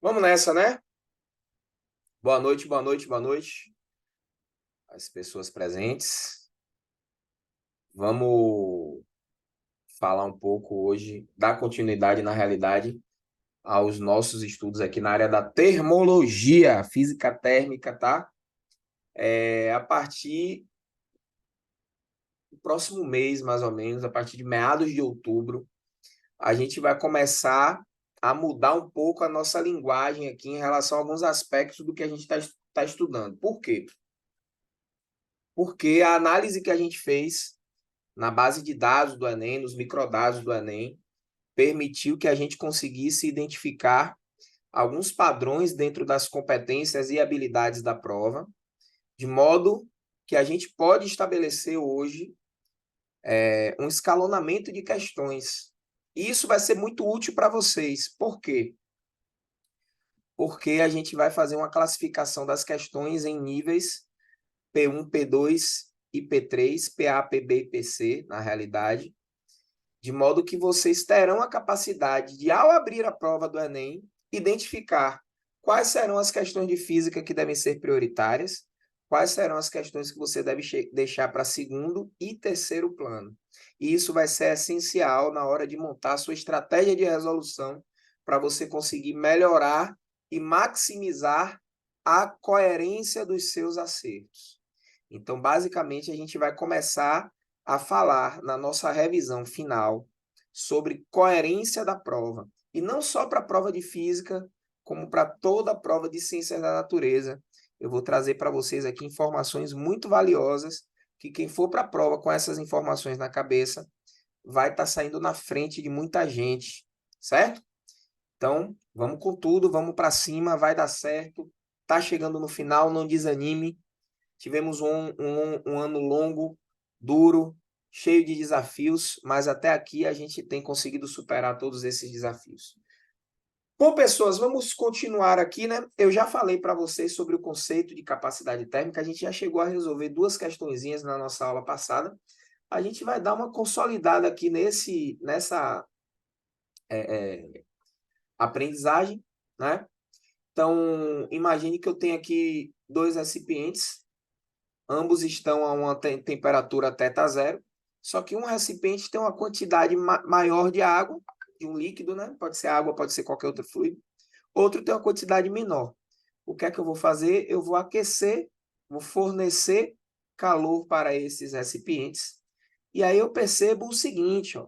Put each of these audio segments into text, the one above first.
Vamos nessa, né? Boa noite, boa noite, boa noite às pessoas presentes. Vamos falar um pouco hoje, dar continuidade, na realidade, aos nossos estudos aqui na área da termologia, física térmica, tá? A partir do próximo mês, mais ou menos, a partir de meados de outubro, a gente vai começar a mudar um pouco a nossa linguagem aqui em relação a alguns aspectos do que a gente está estudando. Por quê? Porque a análise que a gente fez na base de dados do Enem, nos microdados do Enem, permitiu que a gente conseguisse identificar alguns padrões dentro das competências e habilidades da prova, de modo que a gente pode estabelecer hoje um escalonamento de questões. E isso vai ser muito útil para vocês. Por quê? Porque a gente vai fazer uma classificação das questões em níveis P1, P2 e P3, PA, PB e PC, na realidade, de modo que vocês terão a capacidade de, ao abrir a prova do Enem, identificar quais serão as questões de física que devem ser prioritárias, quais serão as questões que você deve deixar para segundo e terceiro plano. E isso vai ser essencial na hora de montar a sua estratégia de resolução para você conseguir melhorar e maximizar a coerência dos seus acertos. Então, basicamente, a gente vai começar a falar na nossa revisão final sobre coerência da prova. E não só para a prova de física, como para toda a prova de ciências da natureza. Eu vou trazer para vocês aqui informações muito valiosas, que quem for para a prova com essas informações na cabeça vai estar saindo na frente de muita gente, certo? Então, vamos com tudo, vamos para cima, vai dar certo. Tá chegando no final, não desanime. Tivemos um ano longo, duro, cheio de desafios, mas até aqui a gente tem conseguido superar todos esses desafios. Bom, pessoas, vamos continuar aqui, né? Eu já falei para vocês sobre o conceito de capacidade térmica, a gente já chegou a resolver duas questõezinhas na nossa aula passada. A gente vai dar uma consolidada aqui nessa aprendizagem, né? Então, imagine que eu tenho aqui dois recipientes, ambos estão a uma temperatura θ0, só que um recipiente tem uma quantidade maior de água, de um líquido, né? Pode ser água, pode ser qualquer outro fluido. Outro tem uma quantidade menor. O que é que eu vou fazer? Eu vou aquecer, vou fornecer calor para esses recipientes. E aí eu percebo o seguinte, ó.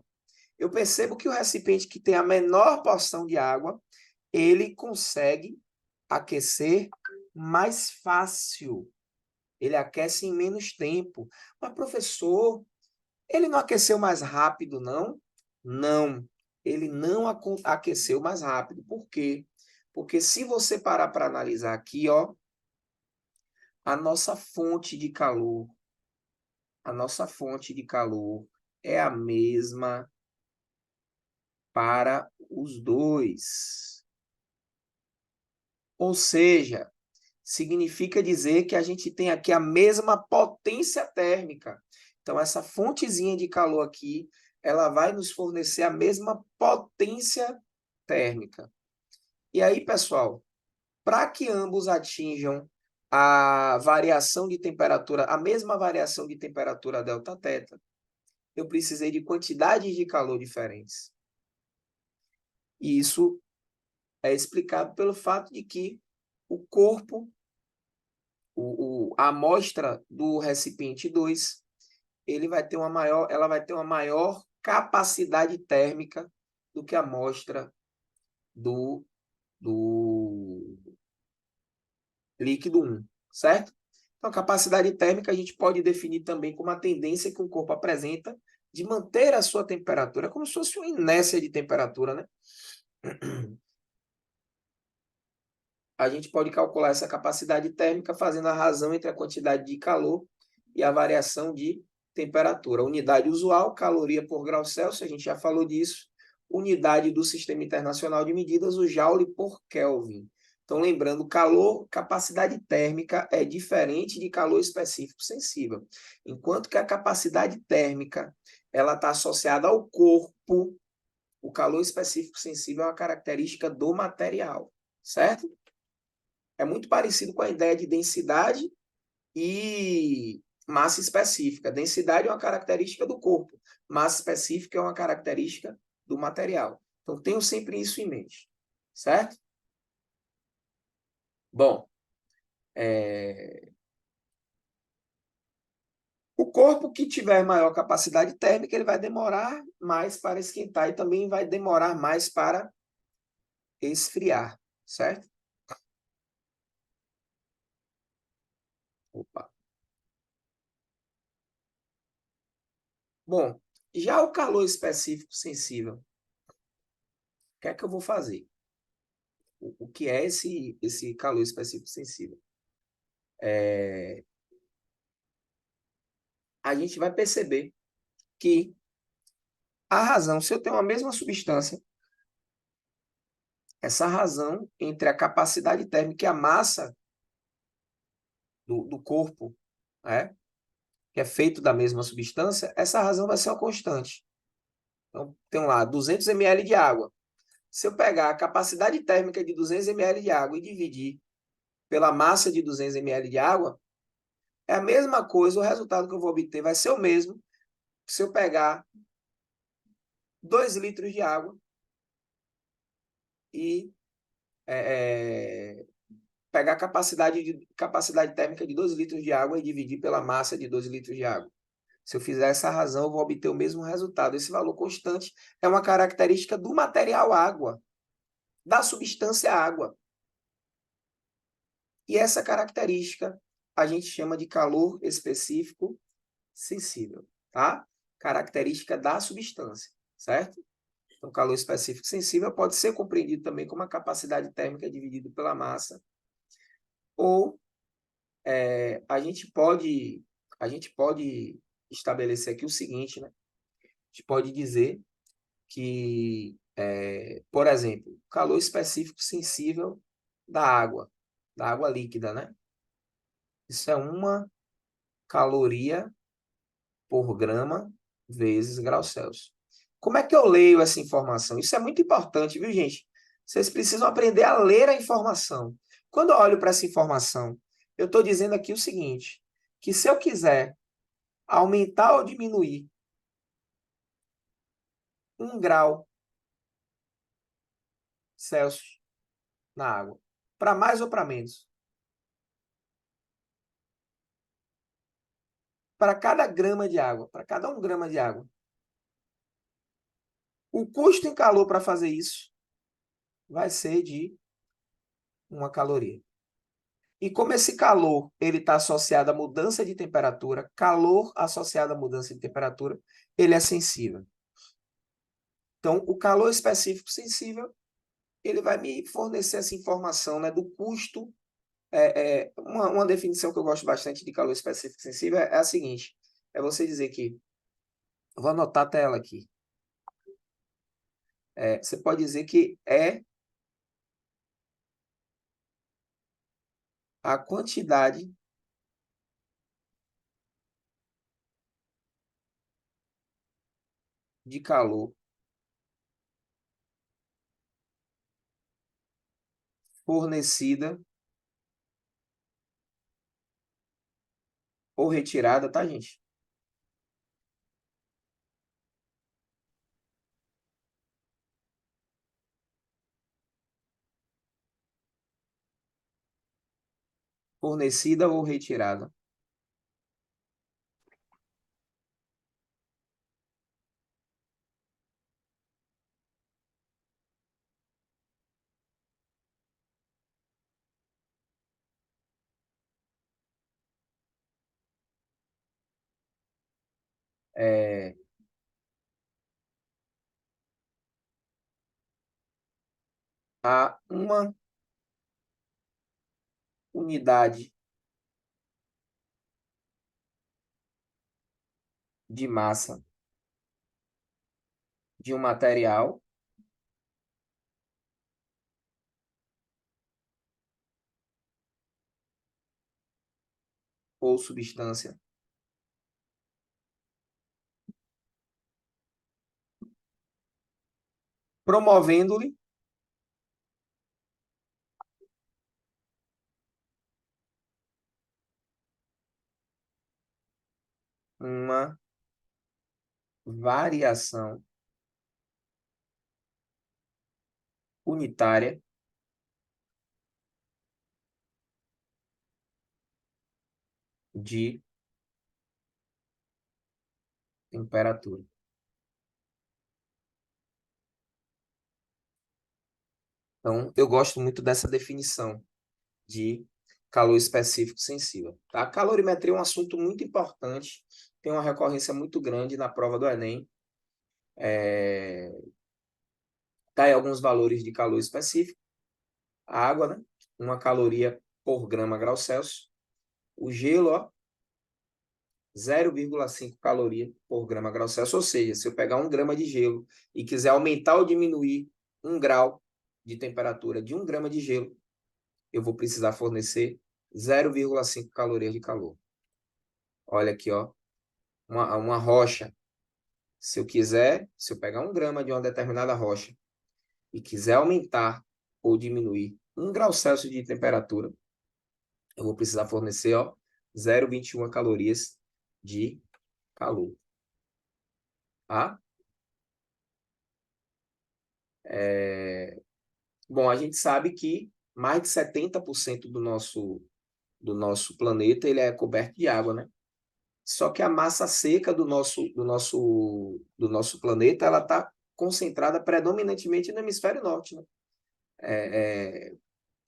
Eu percebo que o recipiente que tem a menor porção de água, ele consegue aquecer mais fácil. Ele aquece em menos tempo. Mas, professor, ele não aqueceu mais rápido, não? Não, ele não aqueceu mais rápido. Por quê? Porque se você parar para analisar aqui, ó, a nossa fonte de calor, a nossa fonte de calor é a mesma para os dois. Ou seja, significa dizer que a gente tem aqui a mesma potência térmica. Então, essa fontezinha de calor aqui, ela vai nos fornecer a mesma potência térmica. E aí, pessoal, para que ambos atinjam a variação de temperatura, a mesma variação de temperatura delta-θ, eu precisei de quantidades de calor diferentes. E isso é explicado pelo fato de que o corpo, a amostra do recipiente 2, ela vai ter uma maior capacidade térmica do que a amostra do líquido 1, certo? Então, a capacidade térmica a gente pode definir também como a tendência que o corpo apresenta de manter a sua temperatura, como se fosse uma inércia de temperatura, né? A gente pode calcular essa capacidade térmica fazendo a razão entre a quantidade de calor e a variação de temperatura. Unidade usual, caloria por grau Celsius, a gente já falou disso. Unidade do Sistema Internacional de Medidas, o Joule por Kelvin. Então, lembrando, calor, capacidade térmica é diferente de calor específico sensível. Enquanto que a capacidade térmica ela está associada ao corpo, o calor específico sensível é uma característica do material. certo? É muito parecido com a ideia de densidade e massa específica. Densidade é uma característica do corpo, massa específica é uma característica do material. Então, tenham sempre isso em mente, certo? Bom, o corpo que tiver maior capacidade térmica, ele vai demorar mais para esquentar e também vai demorar mais para esfriar, certo? Opa. Bom, já o calor específico sensível, o que é que eu vou fazer? O que é esse calor específico sensível? A gente vai perceber que a razão, se eu tenho a mesma substância, essa razão entre a capacidade térmica e a massa do corpo, né, que é feito da mesma substância, essa razão vai ser uma constante. Então, tem lá 200 ml de água. Se eu pegar a capacidade térmica de 200 ml de água e dividir pela massa de 200 ml de água, é a mesma coisa, o resultado que eu vou obter vai ser o mesmo se eu pegar 2 litros de água e pegar a capacidade térmica de 2 litros de água e dividir pela massa de 2 litros de água. Se eu fizer essa razão, eu vou obter o mesmo resultado. Esse valor constante é uma característica do material água, da substância água. E essa característica a gente chama de calor específico sensível, tá? Característica da substância, certo? Então, calor específico sensível pode ser compreendido também como a capacidade térmica dividida pela massa, ou a gente pode estabelecer aqui o seguinte, né? A gente pode dizer que, por exemplo, calor específico sensível da água líquida, né? Isso é 1 caloria por grama vezes grau Celsius. Como é que eu leio essa informação? Isso é muito importante, viu, gente? Vocês precisam aprender a ler a informação. Quando eu olho para essa informação, eu estou dizendo aqui o seguinte, que se eu quiser aumentar ou diminuir 1 grau Celsius na água, para mais ou para menos, para cada grama de água, para cada 1 grama de água, o custo em calor para fazer isso vai ser de 1 caloria. E como esse calor ele está associado à mudança de temperatura, calor associado à mudança de temperatura, ele é sensível. Então, o calor específico sensível, ele vai me fornecer essa informação, né, do custo. Uma definição que eu gosto bastante de calor específico sensível é a seguinte, é você dizer que, vou anotar a tela aqui, você pode dizer que é a quantidade de calor fornecida ou retirada, tá, gente? Fornecida ou retirada. É, a uma unidade de massa de um material ou substância, promovendo-lhe uma variação unitária de temperatura. Então, eu gosto muito dessa definição de calor específico sensível. Tá? A calorimetria é um assunto muito importante, tem uma recorrência muito grande na prova do Enem. Tá aí alguns valores de calor específico. A água, né? 1 caloria por grama grau Celsius. O gelo, ó, 0,5 caloria por grama grau Celsius. Ou seja, se eu pegar 1 grama de gelo e quiser aumentar ou diminuir 1 grau de temperatura de 1 grama de gelo, eu vou precisar fornecer 0,5 calorias de calor. Olha aqui, ó, uma rocha. Se eu pegar 1 grama de uma determinada rocha e quiser aumentar ou diminuir 1 grau Celsius de temperatura, eu vou precisar fornecer, ó, 0,21 calorias de calor. Tá? Bom, a gente sabe que mais de 70% do nosso planeta ele é coberto de água, né? Só que a massa seca do nosso planeta ela está concentrada predominantemente no hemisfério norte, né?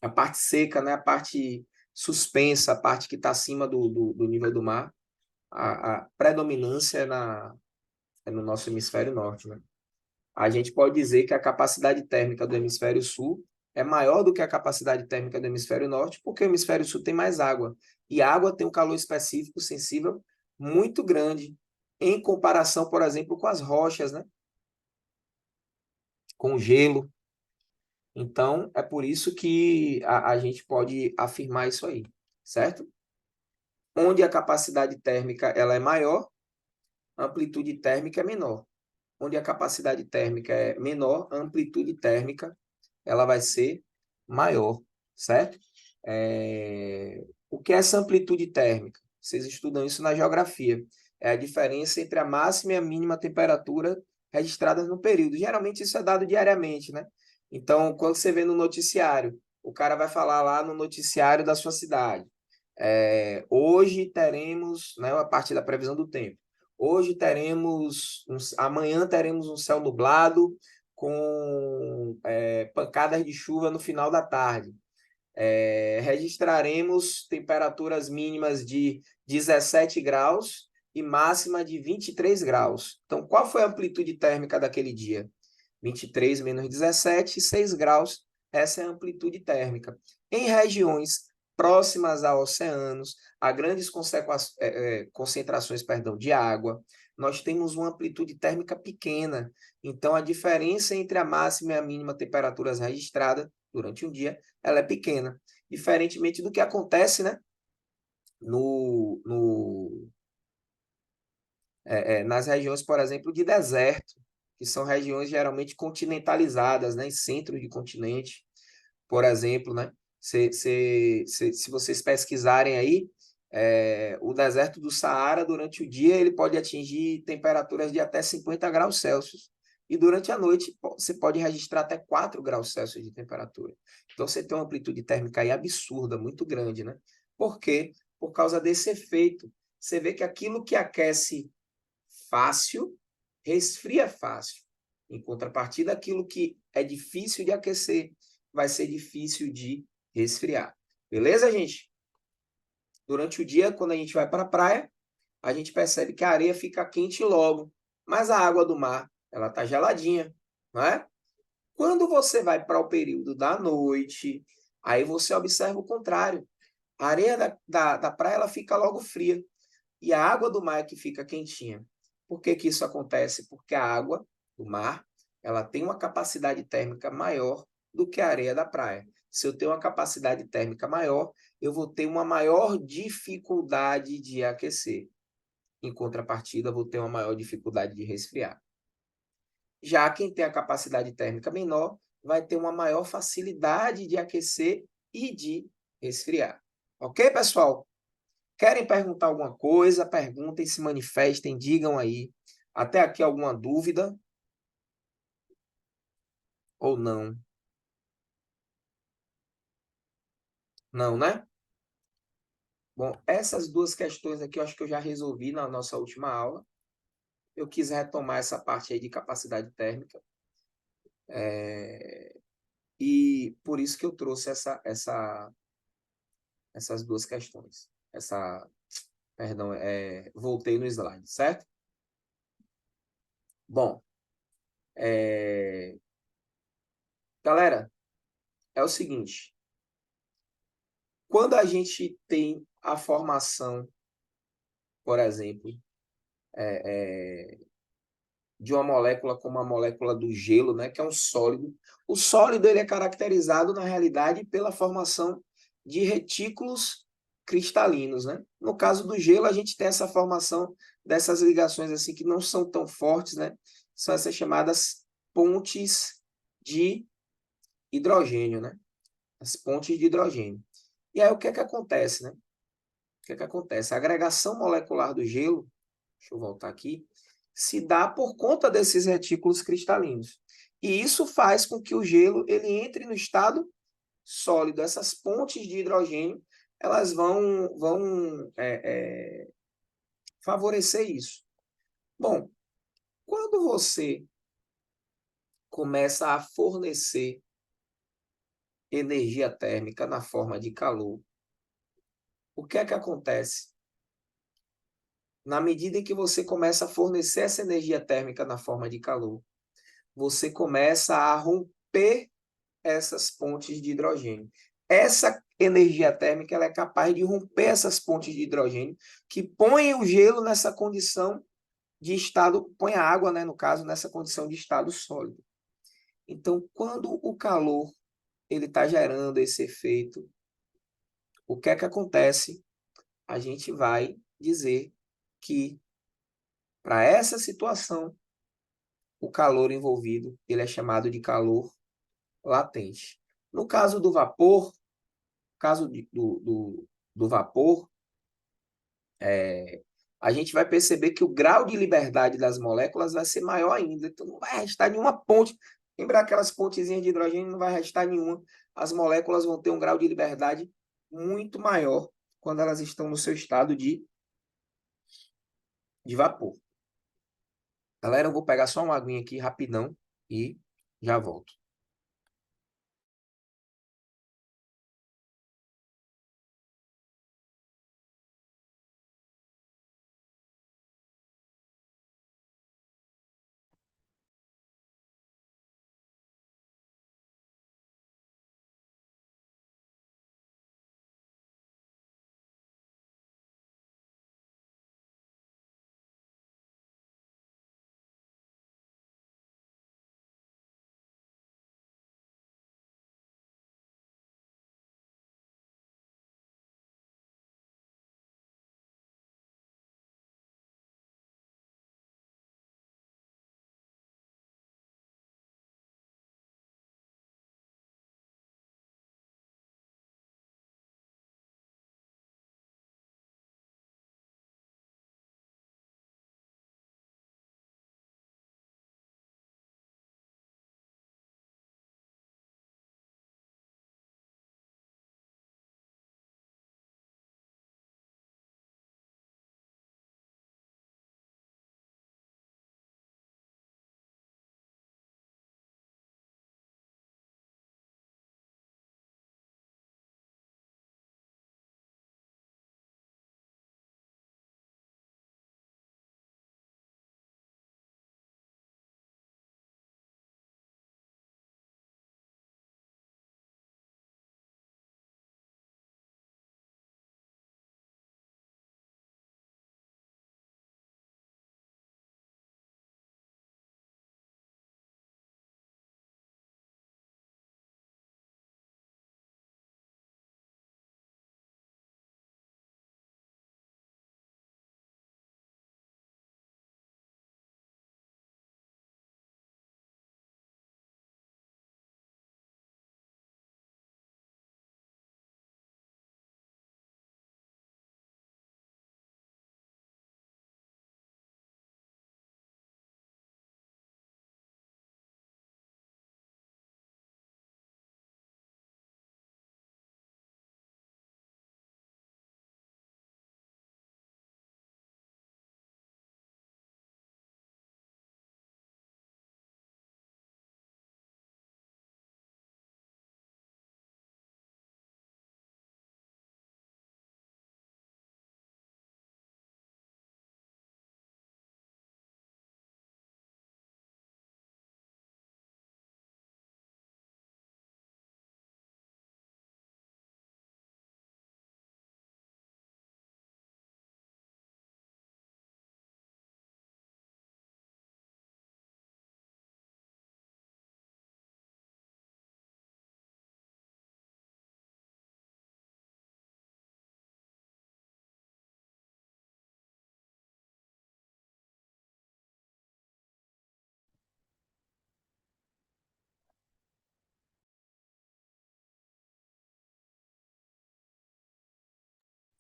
A parte seca, né? A parte suspensa, a parte que está acima do nível do mar, a predominância é no nosso hemisfério norte, né? A gente pode dizer que a capacidade térmica do hemisfério sul é maior do que a capacidade térmica do hemisfério norte, porque o hemisfério sul tem mais água. E a água tem um calor específico sensível muito grande, em comparação, por exemplo, com as rochas, né? Com o gelo. Então, é por isso que a gente pode afirmar isso aí, certo? Onde a capacidade térmica ela é maior, a amplitude térmica é menor. Onde a capacidade térmica é menor, a amplitude térmica ela vai ser maior, certo? O que é essa amplitude térmica? Vocês estudam isso na geografia. É a diferença entre a máxima e a mínima temperatura registradas no período. Geralmente isso é dado diariamente, né? Então, quando você vê no noticiário, o cara vai falar lá no noticiário da sua cidade. Hoje teremos, né, a partir da previsão do tempo. Hoje teremos, amanhã teremos um céu nublado com pancadas de chuva no final da tarde. Registraremos temperaturas mínimas de 17 graus e máxima de 23 graus. Então, qual foi a amplitude térmica daquele dia? 23 menos 17, 6 graus. Essa é a amplitude térmica. Em regiões próximas a oceanos, a grandes concentrações de água, nós temos uma amplitude térmica pequena. Então, a diferença entre a máxima e a mínima temperaturas registradas durante um dia, ela é pequena. Diferentemente do que acontece, né, nas regiões, por exemplo, de deserto, que são regiões geralmente continentalizadas, né, em centro de continente, por exemplo, né? Se vocês pesquisarem aí, o deserto do Saara, durante o dia, ele pode atingir temperaturas de até 50 graus Celsius. E durante a noite, você pode registrar até 4 graus Celsius de temperatura. Então, você tem uma amplitude térmica aí absurda, muito grande, né? Por quê? Por causa desse efeito. Você vê que aquilo que aquece fácil, resfria fácil. Em contrapartida, aquilo que é difícil de aquecer, vai ser difícil de resfriar. Beleza, gente? Durante o dia, quando a gente vai para a praia, a gente percebe que a areia fica quente logo, mas a água do mar, ela está geladinha, não é? Quando você vai para o período da noite, aí você observa o contrário. A areia da praia, ela fica logo fria, e a água do mar é que fica quentinha. Por que que isso acontece? Porque a água do mar, ela tem uma capacidade térmica maior do que a areia da praia. Se eu tenho uma capacidade térmica maior, eu vou ter uma maior dificuldade de aquecer. Em contrapartida, vou ter uma maior dificuldade de resfriar. Já quem tem a capacidade térmica menor vai ter uma maior facilidade de aquecer e de resfriar. Ok, pessoal? Querem perguntar alguma coisa? Perguntem, se manifestem, digam aí. Até aqui alguma dúvida? Ou não? Não, né? Bom, essas duas questões aqui eu acho que eu já resolvi na nossa última aula. Eu quis retomar essa parte aí de capacidade térmica. E por isso que eu trouxe essas duas questões. Perdão, voltei no slide, certo? Bom, galera, é o seguinte. Quando a gente tem a formação, por exemplo, de uma molécula como a molécula do gelo, né, que é um sólido. O sólido ele é caracterizado, na realidade, pela formação de retículos cristalinos, né? No caso do gelo, a gente tem essa formação dessas ligações assim que não são tão fortes, né? São essas chamadas pontes de hidrogênio, né? As pontes de hidrogênio. E aí o que é que acontece, né? O que é que acontece? A agregação molecular do gelo, deixa eu voltar aqui, se dá por conta desses retículos cristalinos. E isso faz com que o gelo ele entre no estado sólido. Essas pontes de hidrogênio elas vão favorecer isso. Bom, quando você começa a fornecer energia térmica na forma de calor, o que é que acontece? Na medida em que você começa a fornecer essa energia térmica na forma de calor, você começa a romper essas pontes de hidrogênio. Essa energia térmica ela é capaz de romper essas pontes de hidrogênio que põem o gelo nessa condição de estado, põe a água, né, no caso, nessa condição de estado sólido. Então, quando o calor ele está gerando esse efeito, o que é que acontece? A gente vai dizer que para essa situação, o calor envolvido ele é chamado de calor latente. No caso do vapor, do vapor, a gente vai perceber que o grau de liberdade das moléculas vai ser maior ainda. Então, não vai restar nenhuma ponte. Lembra aquelas pontezinhas de hidrogênio? Não vai restar nenhuma. As moléculas vão ter um grau de liberdade muito maior quando elas estão no seu estado de vapor. Galera, eu vou pegar só uma aguinha aqui rapidão e já volto.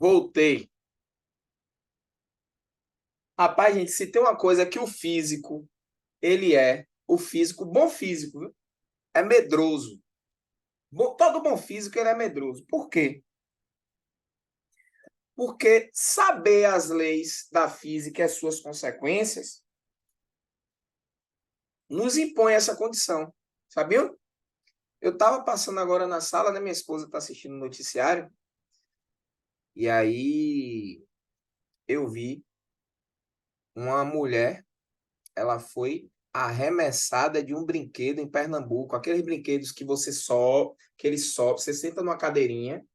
Voltei. Rapaz, gente, se tem uma coisa que o físico, o físico, bom físico, viu? É medroso. Todo bom físico, ele é medroso. Por quê? Porque saber as leis da física e as suas consequências nos impõe essa condição. Sabiam? Eu estava passando agora na sala, né? Minha esposa está assistindo o noticiário, e aí eu vi uma mulher, ela foi arremessada de um brinquedo em Pernambuco, aqueles brinquedos que você sobe, que ele sobe, você senta numa cadeirinha,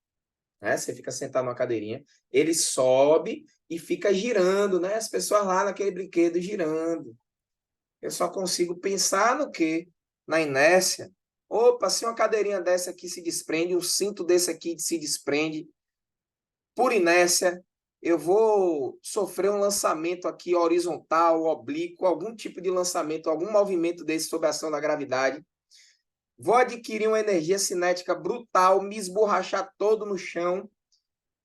né? Você fica sentado numa cadeirinha, ele sobe e fica girando, né? As pessoas lá naquele brinquedo girando. Eu só consigo pensar no quê? Na inércia. Opa, se uma cadeirinha dessa aqui se desprende, um cinto desse aqui se desprende, por inércia, eu vou sofrer um lançamento aqui horizontal, oblíquo, algum tipo de lançamento, algum movimento desse sob a ação da gravidade. Vou adquirir uma energia cinética brutal, me esborrachar todo no chão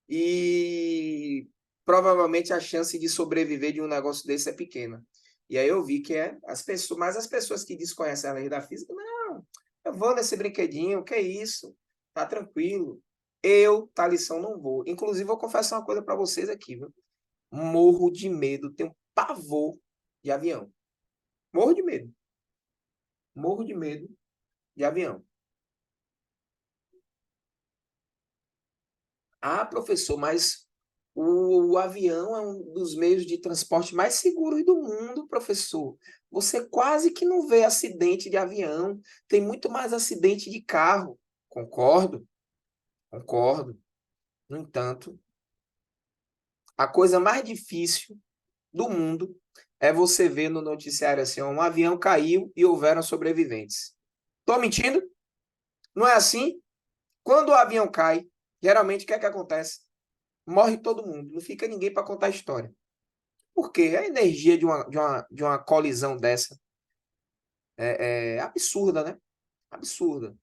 e provavelmente a chance de sobreviver de um negócio desse é pequena. E aí eu vi que as pessoas, mas as pessoas que desconhecem a lei da física, não, eu vou nesse brinquedinho, que é isso? Tá tranquilo. Eu, Thalisson, não vou. Inclusive, vou confessar uma coisa para vocês aqui, viu? Morro de medo, tenho pavor de avião. Morro de medo. Morro de medo de avião. Ah, professor, mas o avião é um dos meios de transporte mais seguros do mundo, professor. Você quase que não vê acidente de avião. Tem muito mais acidente de carro. Concordo, concordo. No entanto, a coisa mais difícil do mundo é você ver no noticiário assim, um avião caiu e houveram sobreviventes. Tô mentindo? Não é assim? Quando o avião cai, geralmente o que é que acontece? Morre todo mundo, não fica ninguém para contar a história. Por quê? A energia de uma colisão dessa é absurda, né? Absurda.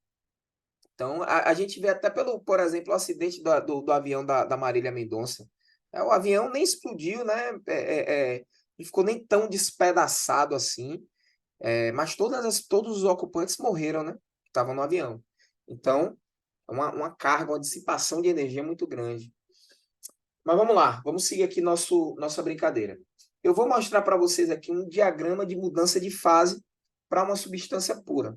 Então, a gente vê até por exemplo, o acidente do avião da Marília Mendonça. O avião nem explodiu, né? Não ficou nem tão despedaçado assim. Mas todos os ocupantes morreram, né? Estavam no avião. Então, uma carga, uma dissipação de energia muito grande. Mas vamos lá, vamos seguir aqui nossa brincadeira. Eu vou mostrar para vocês aqui um diagrama de mudança de fase para uma substância pura.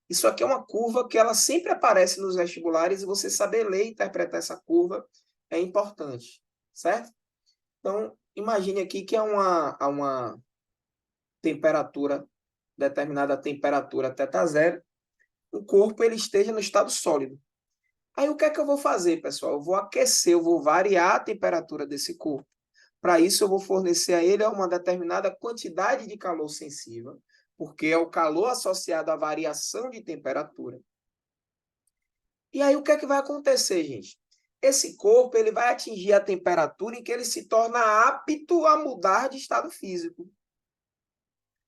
Isso aqui é uma curva que ela sempre aparece nos vestibulares e você saber ler e interpretar essa curva é importante, certo? Então, imagine aqui que há uma temperatura, determinada temperatura θ0, o corpo ele esteja no estado sólido. Aí o que é que eu vou fazer, pessoal? Eu vou aquecer, eu vou variar a temperatura desse corpo. Para isso, eu vou fornecer a ele uma determinada quantidade de calor sensível, porque é o calor associado à variação de temperatura. E aí, o que é que vai acontecer, gente? Esse corpo ele vai atingir a temperatura em que ele se torna apto a mudar de estado físico.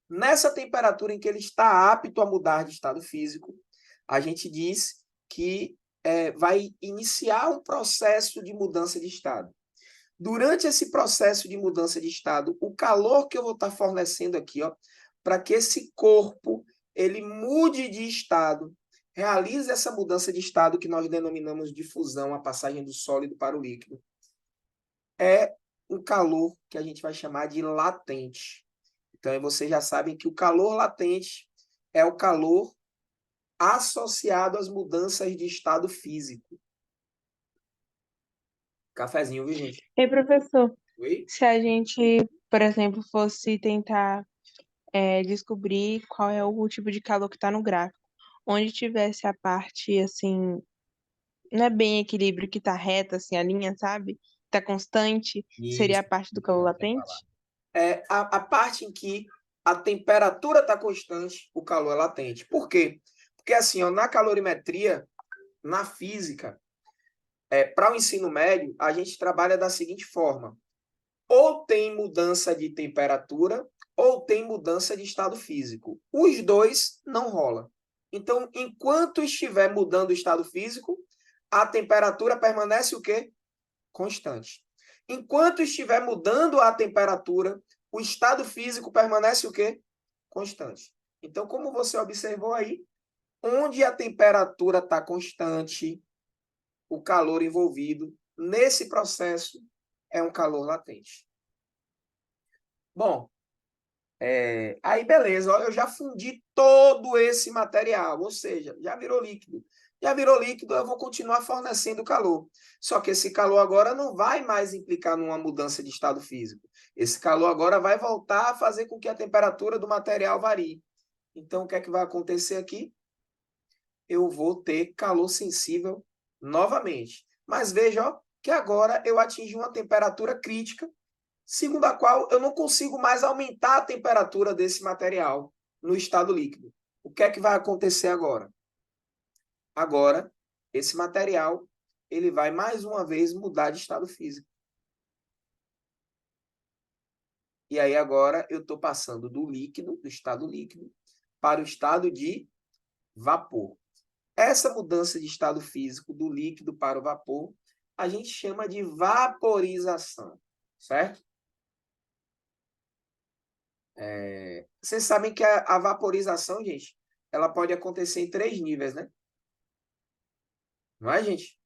Nessa temperatura em que ele está apto a mudar de estado físico, a gente diz que vai iniciar um processo de mudança de estado. Durante esse processo de mudança de estado, o calor que eu vou estar fornecendo aqui, para que esse corpo ele mude de estado, realize essa mudança de estado que nós denominamos de fusão, a passagem do sólido para o líquido, é um calor que a gente vai chamar de latente. Então, vocês já sabem que o calor latente é o calor associado às mudanças de estado físico. Cafezinho, viu, gente? E professor, Oi? se a gente, por exemplo, fosse tentar descobrir qual é o tipo de calor que está no gráfico, onde tivesse a parte assim, não é bem equilíbrio que está reta, assim, a linha, sabe? Está constante, seria Isso. a parte do calor Falar. latente? A parte em que a temperatura está constante, o calor é latente. Por quê? Porque assim, na calorimetria, na física, para o ensino médio, a gente trabalha da seguinte forma: ou tem mudança de temperatura, ou tem mudança de estado físico. Os dois não rola. Então, enquanto estiver mudando o estado físico, a temperatura permanece o quê? constante. Enquanto estiver mudando a temperatura, o estado físico permanece o quê? Constante. Então, como você observou aí, onde a temperatura está constante, o calor envolvido nesse processo é um calor latente. Bom, aí beleza, ó, eu já fundi todo esse material, ou seja, já virou líquido. Já virou líquido, eu vou continuar fornecendo calor. Só que esse calor agora não vai mais implicar numa mudança de estado físico. Esse calor agora vai voltar a fazer com que a temperatura do material varie. Então, o que é que vai acontecer aqui? Eu vou ter calor sensível novamente. Mas veja, ó, que agora eu atingi uma temperatura crítica, segundo a qual eu não consigo mais aumentar a temperatura desse material no estado líquido. O que é que vai acontecer agora? Agora, esse material ele vai mais uma vez mudar de estado físico. E aí agora eu estou passando do líquido, do estado líquido, para o estado de vapor. Essa mudança de estado físico do líquido para o vapor, a gente chama de vaporização, certo? Vocês sabem que a vaporização, gente, ela pode acontecer em 3 níveis, né? Não é, gente?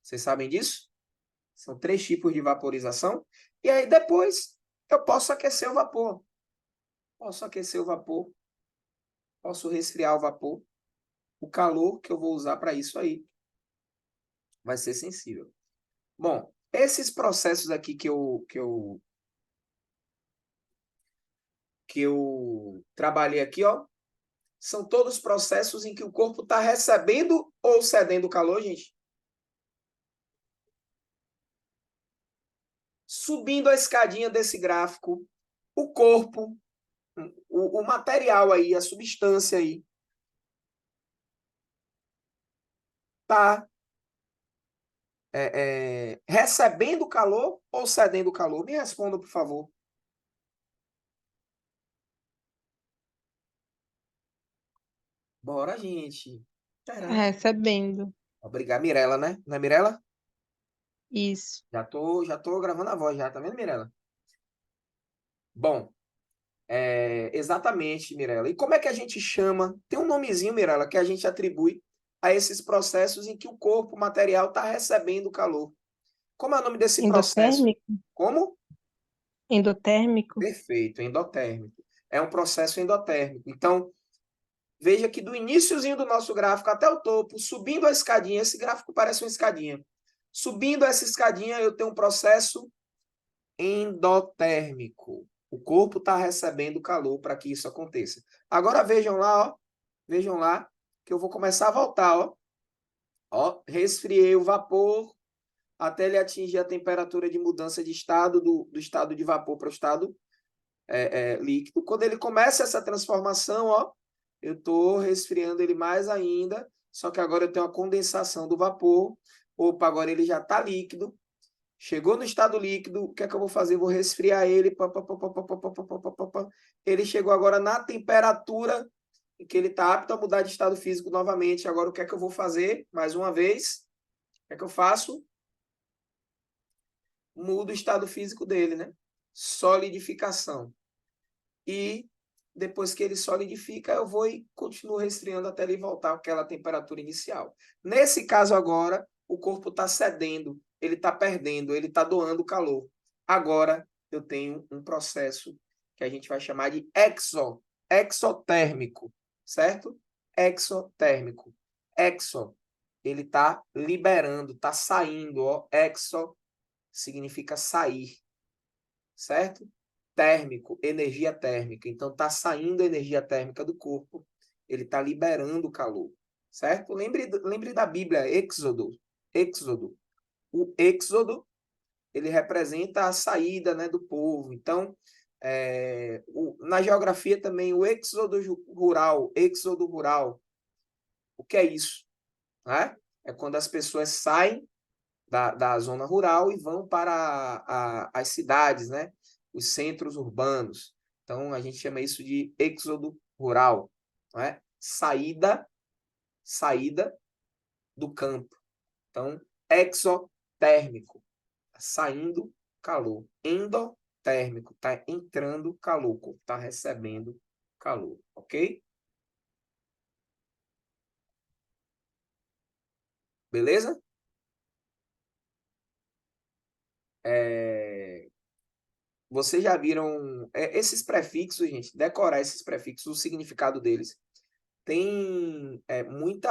Vocês sabem disso? São 3 tipos de vaporização. E aí depois eu posso aquecer o vapor. Posso aquecer o vapor. Posso resfriar o vapor. O calor que eu vou usar para isso aí vai ser sensível. Bom, esses processos aqui que eu trabalhei aqui, ó, são todos processos em que o corpo está recebendo ou cedendo calor, gente. Subindo a escadinha desse gráfico, o corpo, o material aí, a substância aí, está recebendo calor ou cedendo calor? Me responda, por favor. Bora, gente. Recebendo. Obrigado, Mirela, né? Não é Mirela? Isso. Já tô gravando a voz já, tá vendo, Mirela? Bom, exatamente, Mirela. E como é que a gente chama? Tem um nomezinho, Mirela, que a gente atribui a esses processos em que o corpo material está recebendo calor. Como é o nome desse processo? Endotérmico? Como? Endotérmico? Perfeito, endotérmico. É um processo endotérmico. Então, veja que do iniciozinho do nosso gráfico até o topo, subindo a escadinha, esse gráfico parece uma escadinha. Subindo essa escadinha, eu tenho um processo endotérmico. O corpo está recebendo calor para que isso aconteça. Agora vejam lá, ó. Vejam lá, que eu vou começar a voltar, ó. Ó, resfriei o vapor até ele atingir a temperatura de mudança de estado, do estado de vapor para o estado líquido. Quando ele começa essa transformação, ó, eu estou resfriando ele mais ainda, só que agora eu tenho a condensação do vapor. Opa, agora ele já está líquido. Chegou no estado líquido, o que é que eu vou fazer? Vou resfriar ele. Ele chegou agora na temperatura em que ele está apto a mudar de estado físico novamente. Agora, o que é que eu vou fazer? Mais uma vez, o que é que eu faço? Mudo o estado físico dele, né? Solidificação. E depois que ele solidifica, eu vou e continuo resfriando até ele voltar àquela temperatura inicial. Nesse caso agora, o corpo está cedendo, ele está perdendo, ele está doando calor. Agora, eu tenho um processo que a gente vai chamar de exotérmico, certo? Exotérmico. Exo, ele está liberando, está saindo, ó. Exo significa sair, certo? Térmico, energia térmica. Então, está saindo a energia térmica do corpo, ele está liberando calor, certo? Lembre da Bíblia, Êxodo. Êxodo. O êxodo, ele representa a saída, né, do povo. Então, na geografia também, o êxodo rural. O que é isso? Né? É quando as pessoas saem da zona rural e vão para as cidades, né? Os centros urbanos. Então, a gente chama isso de êxodo rural, não é? Saída do campo. Então, térmico, tá saindo calor. Endotérmico, tá entrando calor, tá recebendo calor, ok? Beleza? Vocês já viram esses prefixos, gente? Decorar esses prefixos, o significado deles tem muito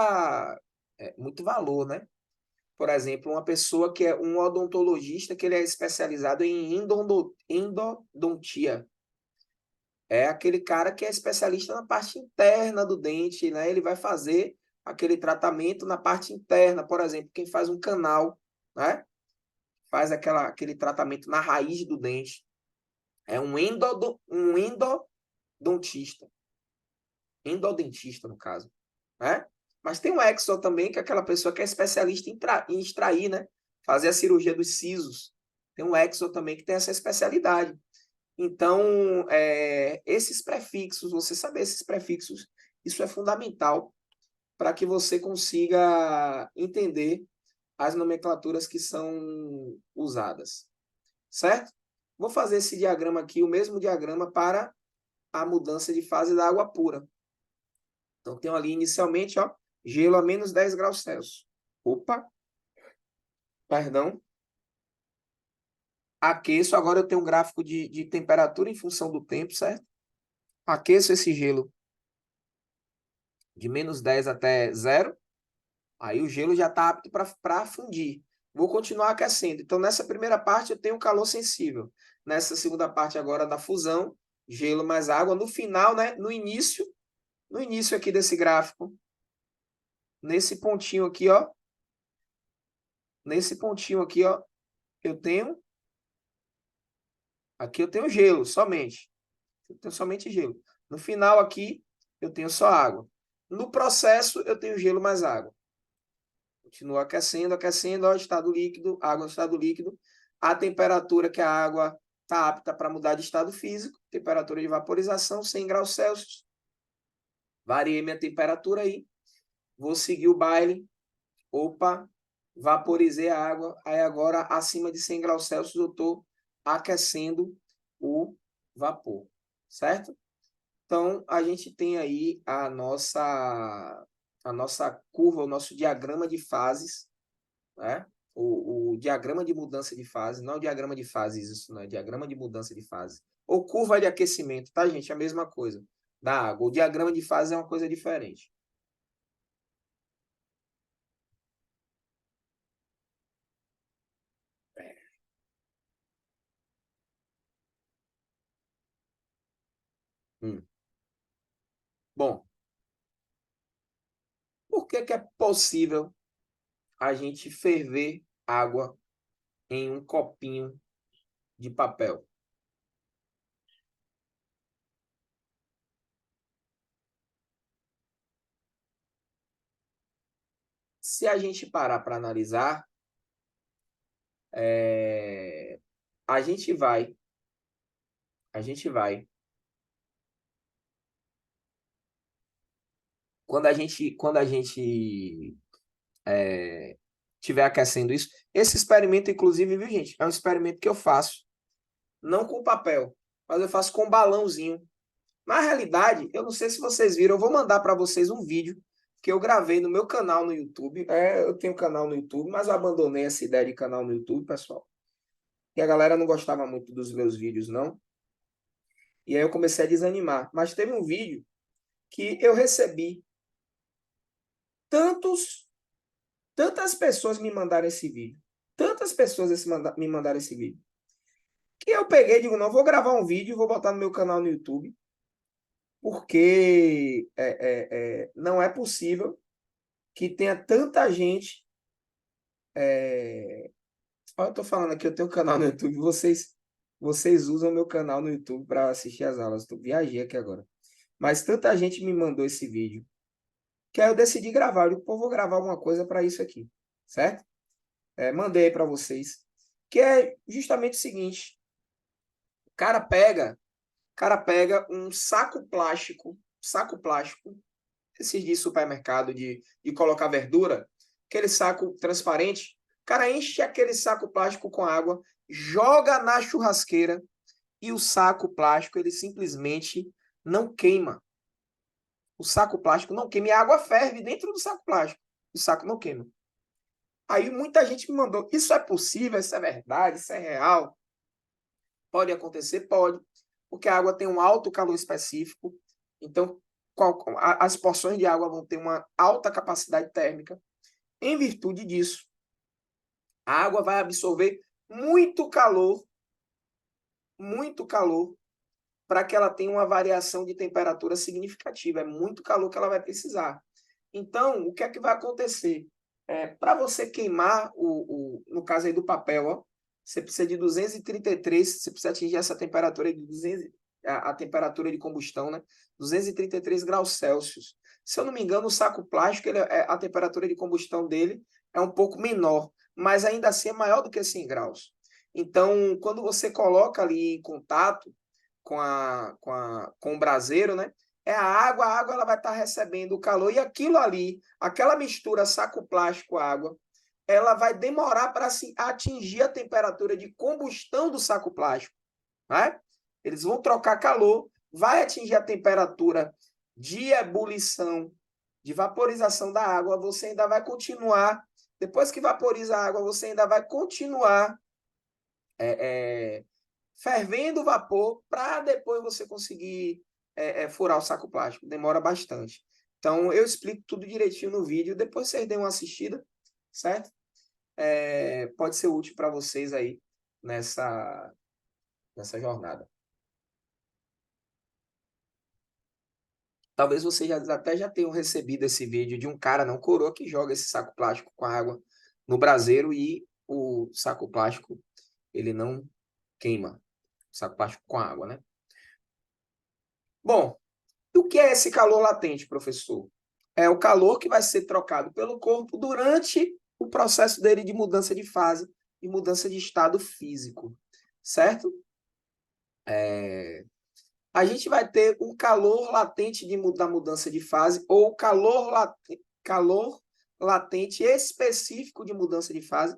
valor, né? Por exemplo, uma pessoa que é um odontologista, que ele é especializado em endodontia. É aquele cara que é especialista na parte interna do dente, né? Ele vai fazer aquele tratamento na parte interna, por exemplo, quem faz um canal, né? Faz aquele tratamento na raiz do dente. É um endodontista. Endodentista, no caso, né? Mas tem um exo também, que é aquela pessoa que é especialista em extrair, né? Fazer a cirurgia dos sisos. Tem um exo também que tem essa especialidade. Então, esses prefixos, você saber esses prefixos, isso é fundamental para que você consiga entender as nomenclaturas que são usadas, certo? Vou fazer esse diagrama aqui, o mesmo diagrama para a mudança de fase da água pura. Então, tenho ali inicialmente, ó, gelo a menos 10 graus Celsius. Opa, perdão. Aqueço, agora eu tenho um gráfico de temperatura em função do tempo, certo? Aqueço esse gelo de menos 10 até 0. Aí o gelo já está apto para fundir. Vou continuar aquecendo. Então, nessa primeira parte, eu tenho calor sensível. Nessa segunda parte agora da fusão, gelo mais água. No final, né, no início aqui desse gráfico, nesse pontinho aqui, ó, eu tenho gelo somente. Eu tenho somente gelo. No final aqui, eu tenho só água. No processo, eu tenho gelo mais água. Continua aquecendo, ó, estado líquido, água no estado líquido. A temperatura que a água está apta para mudar de estado físico, temperatura de vaporização, 100 graus Celsius. Variei minha temperatura aí. Vou seguir o baile. Opa, vaporizei a água. Aí agora, acima de 100 graus Celsius, eu estou aquecendo o vapor, certo? Então, a gente tem aí a nossa curva, o nosso diagrama de fases, né? O diagrama de mudança de fase, não é o diagrama de fases, isso não é diagrama de mudança de fase. Ou curva de aquecimento, tá, gente? É a mesma coisa da água. O diagrama de fase é uma coisa diferente. Bom, por que é possível a gente ferver água em um copinho de papel? Se a gente parar para analisar, a gente vai quando a gente estiver aquecendo isso, esse experimento, inclusive, viu, gente? É um experimento que eu faço, não com papel, mas eu faço com um balãozinho. Na realidade, eu não sei se vocês viram, eu vou mandar para vocês um vídeo que eu gravei no meu canal no YouTube. Eu tenho canal no YouTube, mas eu abandonei essa ideia de canal no YouTube, pessoal. E a galera não gostava muito dos meus vídeos, não. E aí eu comecei a desanimar. Mas teve um vídeo que eu recebi tantas pessoas me mandaram esse vídeo. Tantas pessoas me mandaram esse vídeo. Que eu peguei e digo, não, vou gravar um vídeo e vou botar no meu canal no YouTube. Porque não é possível que tenha tanta gente. Olha, eu tô falando aqui, eu tenho um canal no YouTube. Vocês usam meu canal no YouTube para assistir as aulas. Viajei aqui agora. Mas tanta gente me mandou esse vídeo que aí eu decidi gravar. Eu digo, pô, vou gravar alguma coisa para isso aqui, certo? Mandei para vocês. Que é justamente o seguinte: o cara pega um saco plástico, esses de supermercado de colocar verdura, aquele saco transparente, cara enche aquele saco plástico com água, joga na churrasqueira e o saco plástico, ele simplesmente não queima. O saco plástico não queima e a água ferve dentro do saco plástico. O saco não queima. Aí muita gente me mandou, isso é possível, isso é verdade, isso é real? Pode acontecer? Pode, porque a água tem um alto calor específico, então as porções de água vão ter uma alta capacidade térmica. Em virtude disso, a água vai absorver muito calor, para que ela tenha uma variação de temperatura significativa. É muito calor que ela vai precisar. Então, o que é que vai acontecer? Para você queimar, no caso aí do papel, ó, você precisa de 233, você precisa atingir essa temperatura de 200, a temperatura de combustão, né? 233 graus Celsius. Se eu não me engano, o saco plástico, a temperatura de combustão dele é um pouco menor, mas ainda assim é maior do que 100 graus. Então, quando você coloca ali em contato com o braseiro, né? A água ela vai estar recebendo o calor e aquilo ali, aquela mistura saco plástico água, ela vai demorar para atingir a temperatura de combustão do saco plástico, né? Eles vão trocar calor, vai atingir a temperatura de ebulição, de vaporização da água, você ainda vai continuar, depois que vaporiza a água, você ainda vai continuar fervendo o vapor para depois você conseguir furar o saco plástico. Demora bastante. Então, eu explico tudo direitinho no vídeo. Depois vocês dêem uma assistida, certo? Pode ser útil para vocês aí nessa jornada. Talvez vocês até já tenham recebido esse vídeo de um cara, não coroa, que joga esse saco plástico com água no braseiro e o saco plástico, ele não queima. O saco plástico com água, né? Bom, o que é esse calor latente, professor? É o calor que vai ser trocado pelo corpo durante o processo dele de mudança de fase e mudança de estado físico, certo? A gente vai ter um calor latente da mudança de fase ou calor latente específico de mudança de fase,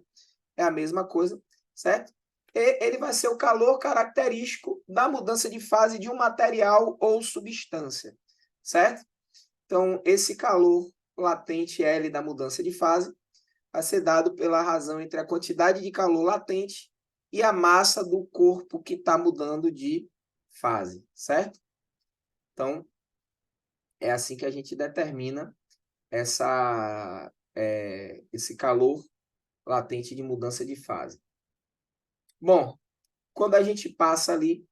é a mesma coisa, certo? E ele vai ser o calor característico da mudança de fase de um material ou substância, certo? Então, esse calor latente L da mudança de fase vai ser dado pela razão entre a quantidade de calor latente e a massa do corpo que está mudando de fase, certo? Então, é assim que a gente determina esse calor latente de mudança de fase. Bom, quando a gente passa ali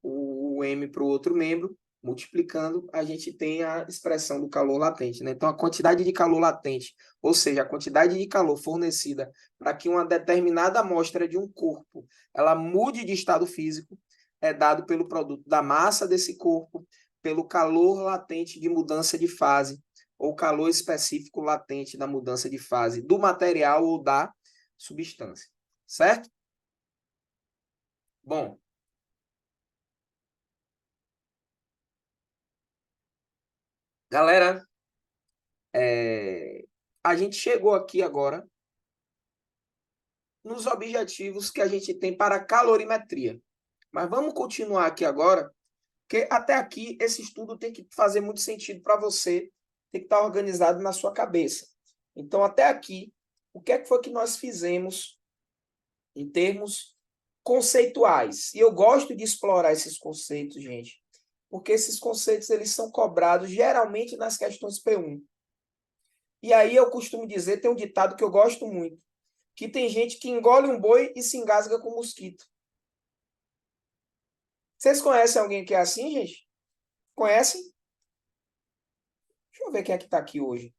o M para o outro membro, multiplicando, a gente tem a expressão do calor latente, né? Então, a quantidade de calor latente, ou seja, a quantidade de calor fornecida para que uma determinada amostra de um corpo ela mude de estado físico, é dado pelo produto da massa desse corpo, pelo calor latente de mudança de fase, ou calor específico latente da mudança de fase do material ou da substância, certo? Bom, galera, a gente chegou aqui agora nos objetivos que a gente tem para a calorimetria. Mas vamos continuar aqui agora, porque até aqui esse estudo tem que fazer muito sentido para você, tem que estar organizado na sua cabeça. Então, até aqui, o que é que foi que nós fizemos em termos conceituais? E eu gosto de explorar esses conceitos, gente, porque esses conceitos eles são cobrados geralmente nas questões P1. E aí eu costumo dizer, tem um ditado que eu gosto muito, que tem gente que engole um boi e se engasga com mosquito. Vocês conhecem alguém que é assim, gente? Conhecem? Deixa eu ver quem é que está aqui hoje.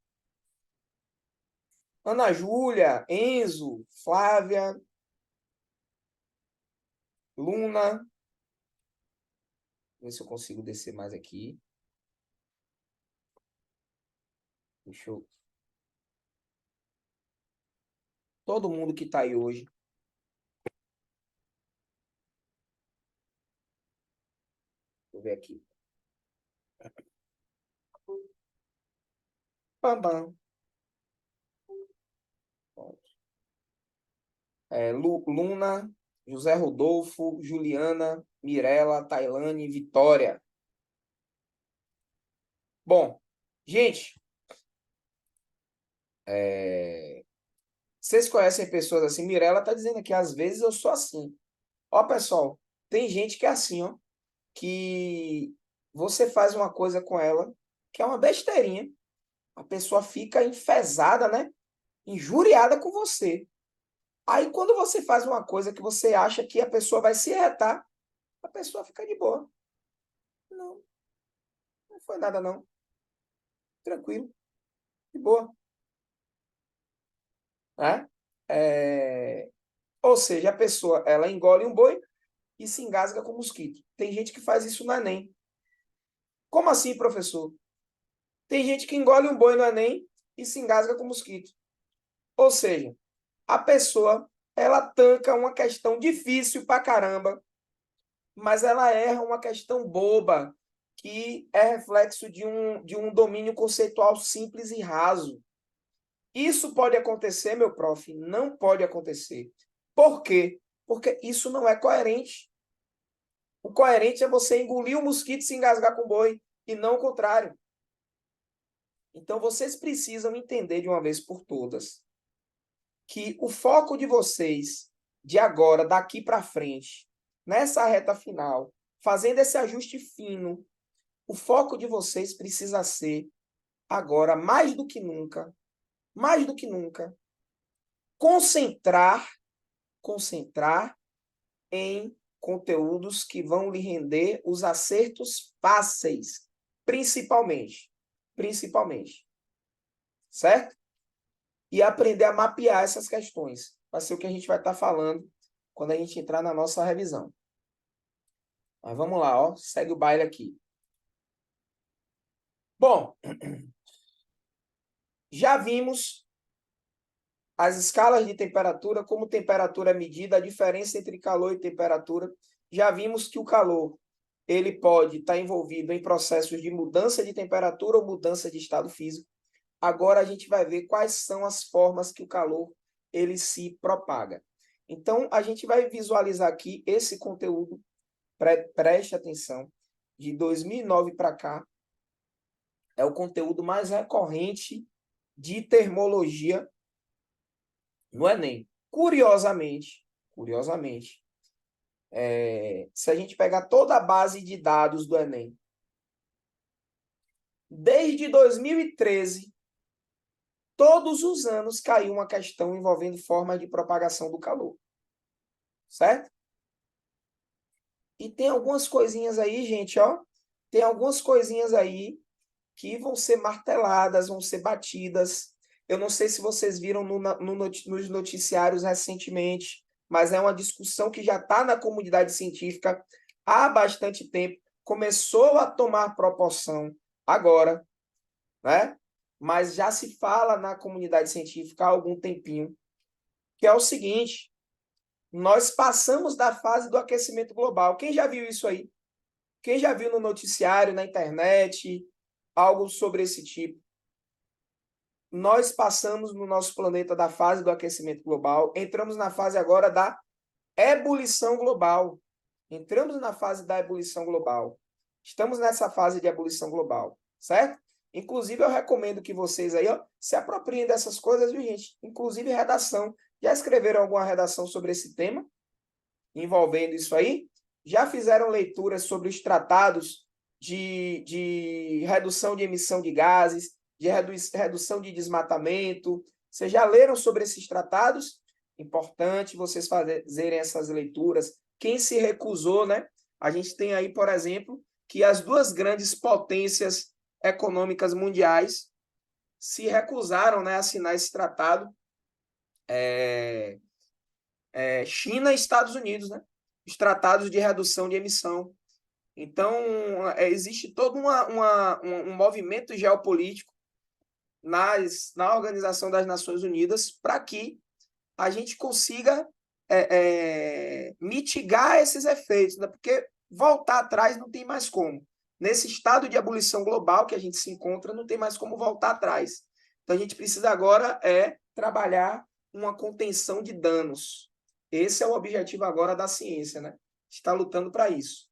Ana Júlia, Enzo, Flávia, Luna. Ver se eu consigo descer mais aqui. Deixa eu... Todo mundo que está aí hoje. Deixa eu ver aqui. Pam, pam. Luna, José Rodolfo, Juliana, Mirela, Tailane, Vitória. Bom, gente, vocês conhecem pessoas assim? Mirela tá dizendo aqui, às vezes eu sou assim. Ó, pessoal, tem gente que é assim, ó, que você faz uma coisa com ela, que é uma besteirinha, a pessoa fica enfesada, né? Injuriada com você. Aí, quando você faz uma coisa que você acha que a pessoa vai se irritar, a pessoa fica de boa. Não, não foi nada, não. Tranquilo, de boa. Né? Ou seja, a pessoa, ela engole um boi e se engasga com mosquito. Tem gente que faz isso no Enem. Como assim, professor? Tem gente que engole um boi no Enem e se engasga com mosquito. Ou seja, a pessoa, ela tanca uma questão difícil pra caramba, mas ela erra uma questão boba, que é reflexo de um domínio conceitual simples e raso. Isso pode acontecer, meu prof? Não pode acontecer. Por quê? Porque isso não é coerente. O coerente é você engolir o mosquito e se engasgar com o boi, e não o contrário. Então, vocês precisam entender de uma vez por todas que o foco de vocês, de agora, daqui para frente, nessa reta final, fazendo esse ajuste fino, o foco de vocês precisa ser, agora, mais do que nunca, concentrar em conteúdos que vão lhe render os acertos fáceis, principalmente. Certo? E aprender a mapear essas questões. Vai ser o que a gente vai estar falando quando a gente entrar na nossa revisão. Mas vamos lá, ó, segue o baile aqui. Bom, já vimos as escalas de temperatura, como temperatura é medida, a diferença entre calor e temperatura. Já vimos que o calor ele pode estar envolvido em processos de mudança de temperatura ou mudança de estado físico. Agora a gente vai ver quais são as formas que o calor ele se propaga. Então, a gente vai visualizar aqui esse conteúdo, preste atenção, de 2009 para cá, é o conteúdo mais recorrente de termologia no Enem. Curiosamente, se a gente pegar toda a base de dados do Enem, desde 2013, todos os anos caiu uma questão envolvendo formas de propagação do calor. Certo? E tem algumas coisinhas aí, gente, ó. Tem algumas coisinhas aí que vão ser marteladas, vão ser batidas. Eu não sei se vocês viram nos noticiários recentemente, mas é uma discussão que já está na comunidade científica há bastante tempo. Começou a tomar proporção agora, né? Mas já se fala na comunidade científica há algum tempinho, que é o seguinte: nós passamos da fase do aquecimento global. Quem já viu isso aí? Quem já viu no noticiário, na internet, algo sobre esse tipo? Nós passamos no nosso planeta da fase do aquecimento global, entramos na fase agora da ebulição global. Entramos na fase da ebulição global. Estamos nessa fase de ebulição global, certo? Inclusive, eu recomendo que vocês aí, ó, se apropriem dessas coisas, viu, gente? Inclusive, redação. Já escreveram alguma redação sobre esse tema? Envolvendo isso aí? Já fizeram leituras sobre os tratados de redução de emissão de gases, de redução de desmatamento? Vocês já leram sobre esses tratados? Importante vocês fazerem essas leituras. Quem se recusou, né? A gente tem aí, por exemplo, que as duas grandes potências econômicas mundiais se recusaram, né, a assinar esse tratado. China e Estados Unidos, né? Os tratados de redução de emissão. Então, existe todo um movimento geopolítico na Organização das Nações Unidas para que a gente consiga mitigar esses efeitos, né? Porque voltar atrás não tem mais como. Nesse estado de ebulição global que a gente se encontra, não tem mais como voltar atrás. Então, a gente precisa agora trabalhar uma contenção de danos. Esse é o objetivo agora da ciência, né? Está lutando para isso.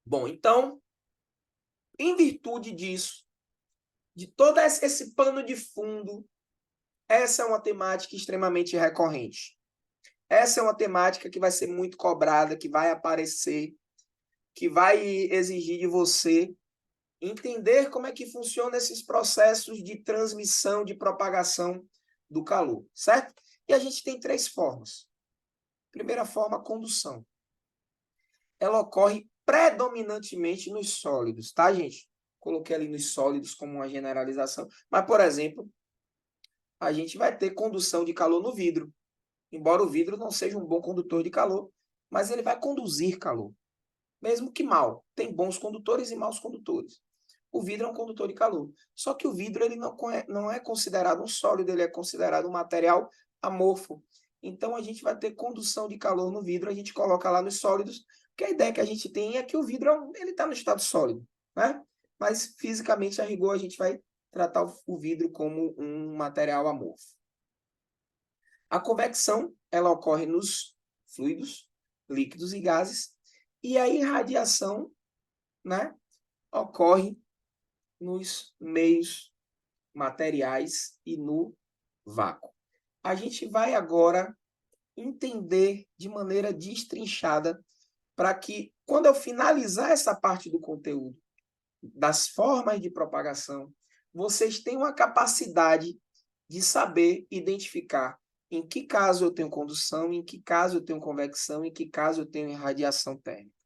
Bom, então, em virtude disso, de todo esse pano de fundo, essa é uma temática extremamente recorrente. Essa é uma temática que vai ser muito cobrada, que vai aparecer, que vai exigir de você entender como é que funcionam esses processos de transmissão, de propagação do calor, certo? E a gente tem 3 formas. Primeira forma, a condução. Ela ocorre predominantemente nos sólidos, tá, gente? Coloquei ali nos sólidos como uma generalização, mas, por exemplo, a gente vai ter condução de calor no vidro. Embora o vidro não seja um bom condutor de calor, mas ele vai conduzir calor, mesmo que mal. Tem bons condutores e maus condutores. O vidro é um condutor de calor. Só que o vidro ele não é considerado um sólido, ele é considerado um material amorfo. Então, a gente vai ter condução de calor no vidro, a gente coloca lá nos sólidos, porque a ideia que a gente tem é que o vidro ele está no estado sólido, né? Mas, fisicamente, a rigor, a gente vai tratar o vidro como um material amorfo. A convecção, ela ocorre nos fluidos, líquidos e gases, e a irradiação, né, ocorre nos meios materiais e no vácuo. A gente vai agora entender de maneira destrinchada para que, quando eu finalizar essa parte do conteúdo, das formas de propagação, vocês tenham a capacidade de saber identificar em que caso eu tenho condução, em que caso eu tenho convecção, em que caso eu tenho irradiação térmica,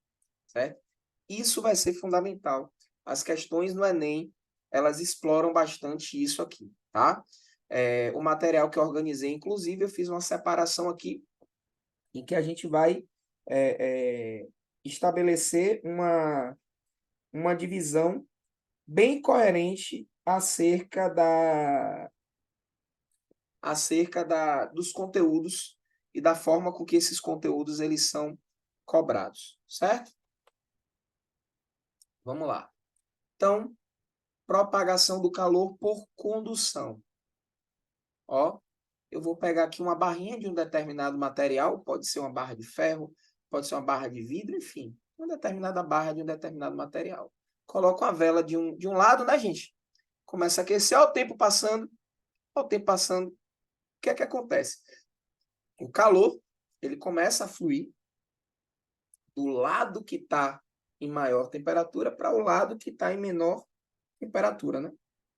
certo? Isso vai ser fundamental. As questões no Enem, elas exploram bastante isso aqui, tá? O material que eu organizei, inclusive, eu fiz uma separação aqui em que a gente vai estabelecer uma divisão bem coerente acerca dos conteúdos e da forma com que esses conteúdos eles são cobrados, certo? Vamos lá. Então, propagação do calor por condução. Ó, eu vou pegar aqui uma barrinha de um determinado material, pode ser uma barra de ferro, pode ser uma barra de vidro, enfim, uma determinada barra de um determinado material. Coloco a vela de um lado, né, gente? Começa a aquecer, olha o tempo passando, olha o tempo passando. O que é que acontece? O calor, ele começa a fluir do lado que está em maior temperatura para o lado que está em menor temperatura, né?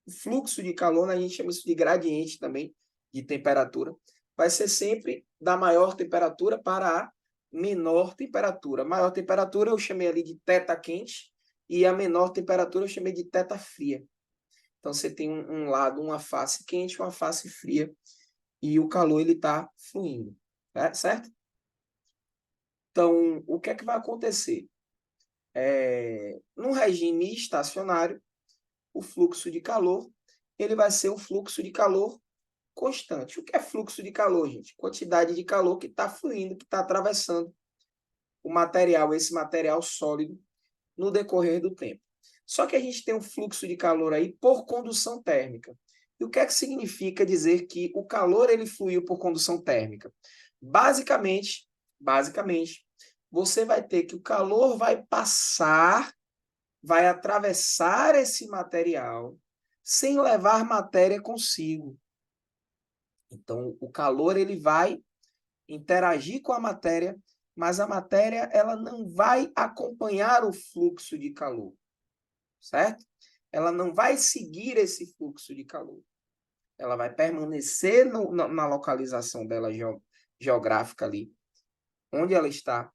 O fluxo de calor, né, a gente chama isso de gradiente também, de temperatura, vai ser sempre da maior temperatura para a menor temperatura. A maior temperatura eu chamei ali de teta quente e a menor temperatura eu chamei de teta fria. Então, você tem um lado, uma face quente, uma face fria, e o calor ele está fluindo, né? Certo? Então, o que é que vai acontecer? No regime estacionário, o fluxo de calor ele vai ser um fluxo de calor constante. O que é fluxo de calor, gente? Quantidade de calor que está fluindo, que está atravessando o material, esse material sólido, no decorrer do tempo. Só que a gente tem um fluxo de calor aí por condução térmica. E o que é que significa dizer que o calor ele fluiu por condução térmica? Basicamente, você vai ter que o calor vai passar, vai atravessar esse material sem levar matéria consigo. Então, o calor ele vai interagir com a matéria, mas a matéria ela não vai acompanhar o fluxo de calor, certo? Ela não vai seguir esse fluxo de calor. Ela vai permanecer na localização dela geográfica ali, onde ela está,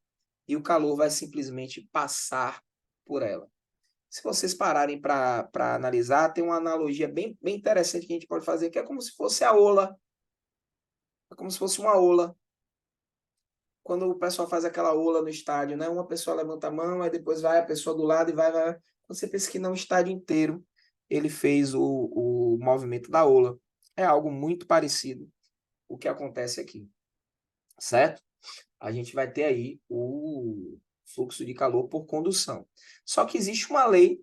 e o calor vai simplesmente passar por ela. Se vocês pararem para analisar, tem uma analogia bem interessante que a gente pode fazer, que é como se fosse a ola. É como se fosse uma ola. Quando o pessoal faz aquela ola no estádio, né? Uma pessoa levanta a mão, aí depois vai a pessoa do lado e vai. Você pensa que não, o estádio inteiro ele fez o movimento da ola. É algo muito parecido o que acontece aqui, certo? A gente vai ter aí o fluxo de calor por condução. Só que existe uma lei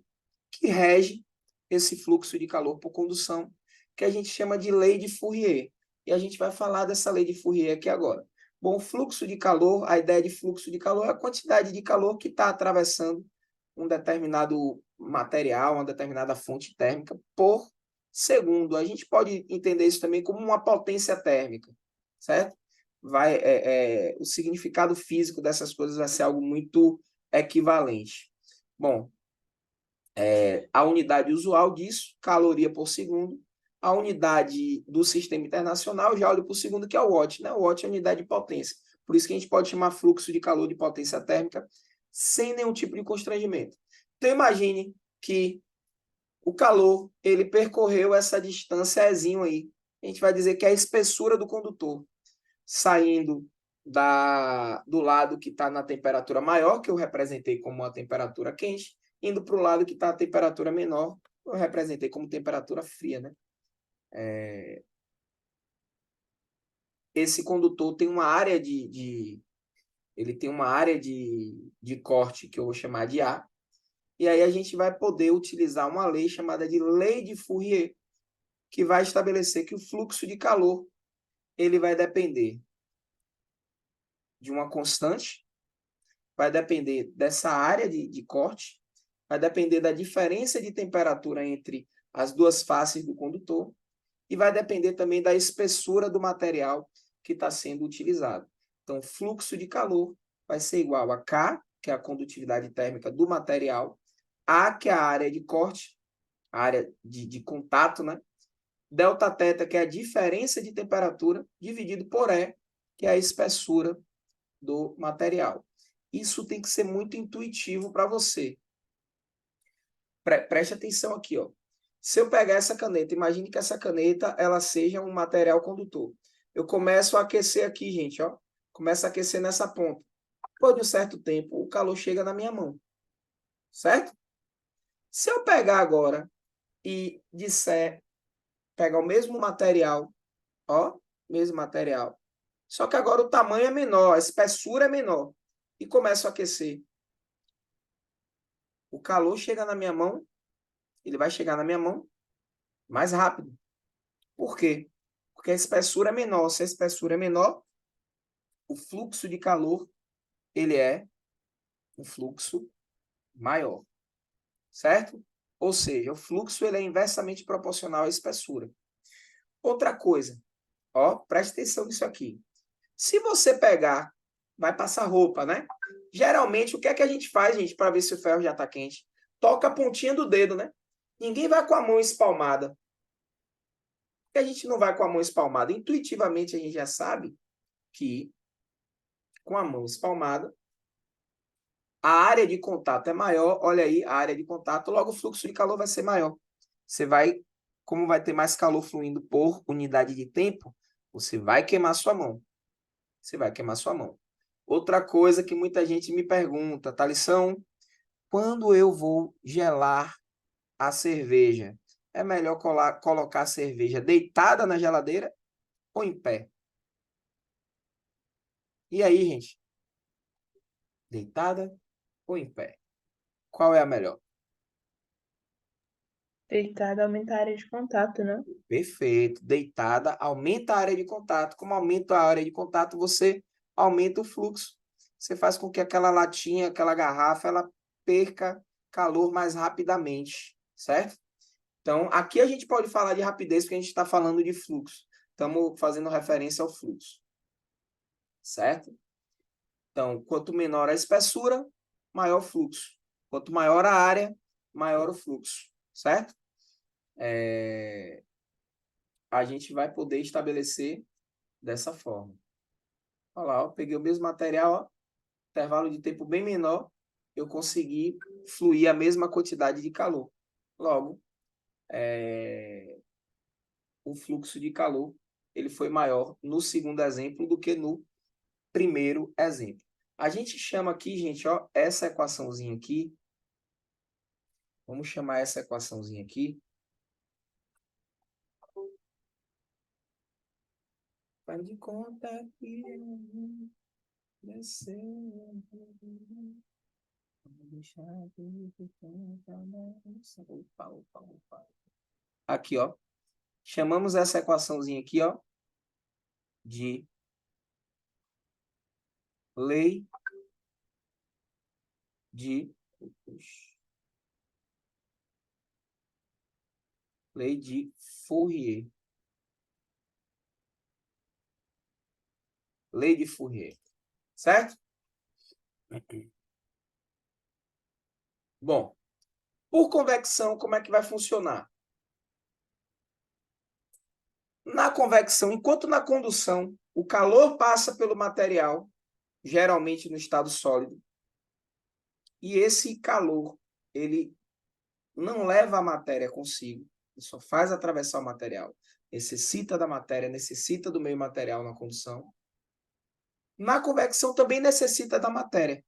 que rege esse fluxo de calor por condução, que a gente chama de lei de Fourier. E a gente vai falar dessa lei de Fourier aqui agora. Bom, fluxo de calor, a ideia de fluxo de calor é a quantidade de calor que está atravessando um determinado material, uma determinada fonte térmica por segundo. A gente pode entender isso também como uma potência térmica, certo? O significado físico dessas coisas vai ser algo muito equivalente. Bom, a unidade usual disso, caloria por segundo. A unidade do sistema internacional, já olho por segundo, que é o watt, né? O watt é a unidade de potência. Por isso que a gente pode chamar fluxo de calor de potência térmica sem nenhum tipo de constrangimento. Então, imagine que o calor, ele percorreu essa distância Ezinho aí. A gente vai dizer que é a espessura do condutor, saindo do lado que está na temperatura maior, que eu representei como a temperatura quente, indo para o lado que está a temperatura menor, eu representei como temperatura fria, né? Esse condutor tem uma área ele tem uma área de corte que eu vou chamar de A, e aí a gente vai poder utilizar uma lei chamada de lei de Fourier, que vai estabelecer que o fluxo de calor ele vai depender de uma constante, vai depender dessa área de corte, vai depender da diferença de temperatura entre as duas faces do condutor e vai depender também da espessura do material que está sendo utilizado. Então, o fluxo de calor vai ser igual a K, que é a condutividade térmica do material, A, que é a área de corte, a área de contato, né? Delta θ, que é a diferença de temperatura, dividido por E, que é a espessura do material. Isso tem que ser muito intuitivo para você. Preste atenção aqui, ó. Se eu pegar essa caneta, imagine que essa caneta ela seja um material condutor. Eu começo a aquecer aqui, gente, ó. Começo a aquecer nessa ponta. Depois de um certo tempo, o calor chega na minha mão, certo? Se eu pegar agora e disser, pegar o mesmo material, ó, mesmo material, só que agora o tamanho é menor, a espessura é menor, e começo a aquecer. O calor chega na minha mão, ele vai chegar na minha mão mais rápido. Por quê? Porque a espessura é menor. Se a espessura é menor, o fluxo de calor ele é um fluxo maior, certo? Ou seja, o fluxo ele é inversamente proporcional à espessura. Outra coisa, ó, preste atenção nisso aqui. Se você pegar, vai passar roupa, né? Geralmente, o que é que a gente faz, gente, para ver se o ferro já está quente? Toca a pontinha do dedo, né? Ninguém vai com a mão espalmada. Por que a gente não vai com a mão espalmada? Intuitivamente, a gente já sabe que com a mão espalmada, a área de contato é maior, olha aí, a área de contato, logo o fluxo de calor vai ser maior. Você vai, como vai ter mais calor fluindo por unidade de tempo, você vai queimar sua mão. Você vai queimar sua mão. Outra coisa que muita gente me pergunta, Thalisson, quando eu vou gelar a cerveja, é melhor colocar a cerveja deitada na geladeira ou em pé? E aí, gente? Deitada ou em pé? Qual é a melhor? Deitada aumenta a área de contato, né? Perfeito. Deitada, aumenta a área de contato. Como aumenta a área de contato, você aumenta o fluxo. Você faz com que aquela latinha, aquela garrafa, ela perca calor mais rapidamente, certo? Então, aqui a gente pode falar de rapidez porque a gente está falando de fluxo. Estamos fazendo referência ao fluxo, certo? Então, quanto menor a espessura, maior o fluxo. Quanto maior a área, maior o fluxo, certo? A gente vai poder estabelecer dessa forma. Olha lá, ó, peguei o mesmo material, ó, intervalo de tempo bem menor, eu consegui fluir a mesma quantidade de calor. Logo, o fluxo de calor ele foi maior no segundo exemplo do que no primeiro exemplo. A gente chama aqui, gente, ó, essa equaçãozinha aqui, vamos chamar essa equaçãozinha aqui, faz de conta que desceu. Aqui, ó. Chamamos essa equaçãozinha aqui, ó, de lei de Fourier. Lei de Fourier. Certo? Bom, por convecção, como é que vai funcionar? Na convecção, enquanto na condução, o calor passa pelo material, geralmente no estado sólido, e esse calor, ele não leva a matéria consigo, ele só faz atravessar o material. Necessita da matéria, necessita do meio material na condução. Na convecção também necessita da matéria.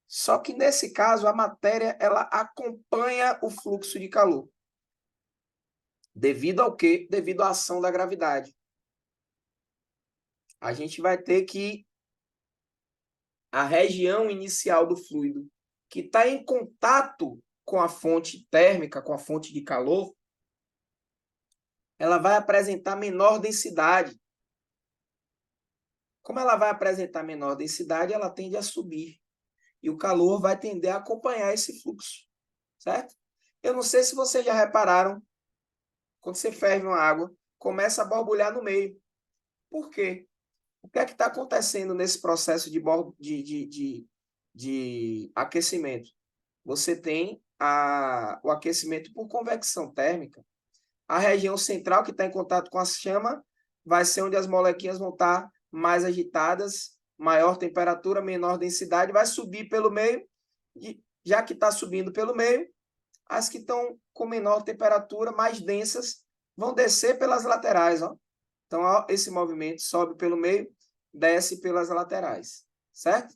Só que nesse caso, a matéria ela acompanha o fluxo de calor. Devido ao quê? Devido à ação da gravidade. A gente vai ter que a região inicial do fluido que está em contato com a fonte térmica, com a fonte de calor, ela vai apresentar menor densidade. Como ela vai apresentar menor densidade, ela tende a subir. E o calor vai tender a acompanhar esse fluxo. Certo? Eu não sei se vocês já repararam, quando você ferve uma água, começa a borbulhar no meio. Por quê? O que é que está acontecendo nesse processo de aquecimento? Você tem o aquecimento por convecção térmica. A região central, que está em contato com a chama, vai ser onde as moléquilas vão estar mais agitadas, maior temperatura, menor densidade, vai subir pelo meio, e já que está subindo pelo meio, as que estão com menor temperatura, mais densas, vão descer pelas laterais. Ó. Então, ó, esse movimento sobe pelo meio, desce pelas laterais. Certo?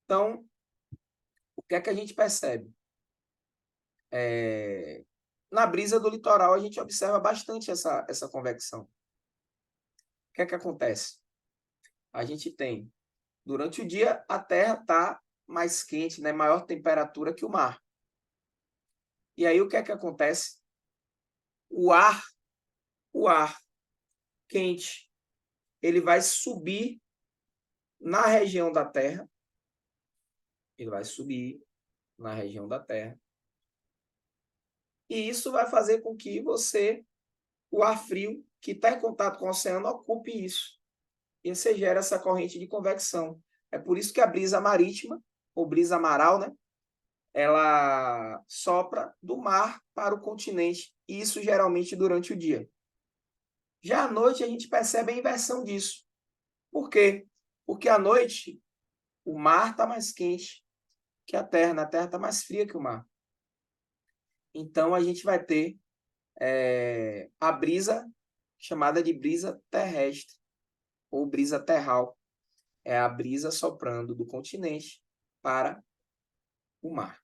Então, o que é que a gente percebe? Na brisa do litoral, a gente observa bastante essa convecção. O que é que acontece? A gente tem, durante o dia, a Terra está mais quente, né? Maior temperatura que o mar. E aí, o que é que acontece? O ar quente, ele vai subir na região da Terra. Ele vai subir na região da Terra. E isso vai fazer com que o ar frio, que está em contato com o oceano, ocupe isso. E você gera essa corrente de convecção. É por isso que a brisa marítima, ou brisa maral, né? Ela sopra do mar para o continente. E isso geralmente durante o dia. Já à noite a gente percebe a inversão disso. Por quê? Porque à noite o mar está mais quente que a Terra. A Terra está mais fria que o mar. Então a gente vai ter a brisa chamada de brisa terrestre ou brisa terral. É a brisa soprando do continente para o mar.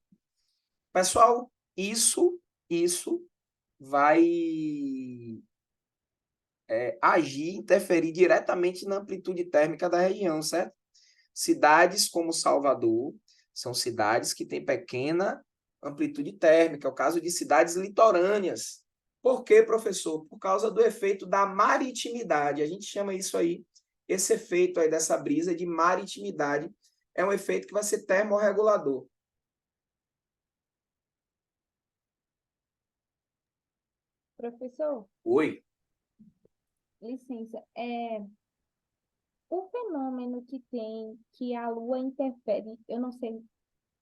Pessoal, isso vai agir, interferir diretamente na amplitude térmica da região, certo? Cidades como Salvador são cidades que têm pequena amplitude térmica, é o caso de cidades litorâneas. Por quê, professor? Por causa do efeito da maritimidade. A gente chama isso aí, esse efeito aí dessa brisa de maritimidade, é um efeito que vai ser termorregulador. Professor, Oi. licença, o fenômeno que tem que a Lua interfere, eu não sei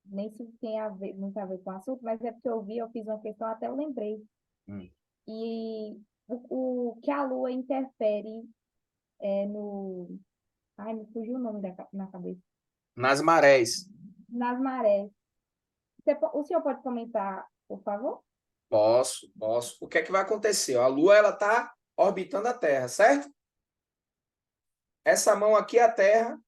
nem se tem muito a ver com o assunto, mas é porque eu fiz uma questão, até eu lembrei. Hum. E o que a Lua interfere no... Ai, me fugiu o nome na cabeça. Nas marés. Nas marés. O senhor pode comentar, por favor? Posso. O que é que vai acontecer? A Lua ela está orbitando a Terra, certo? Essa mão aqui é a Terra.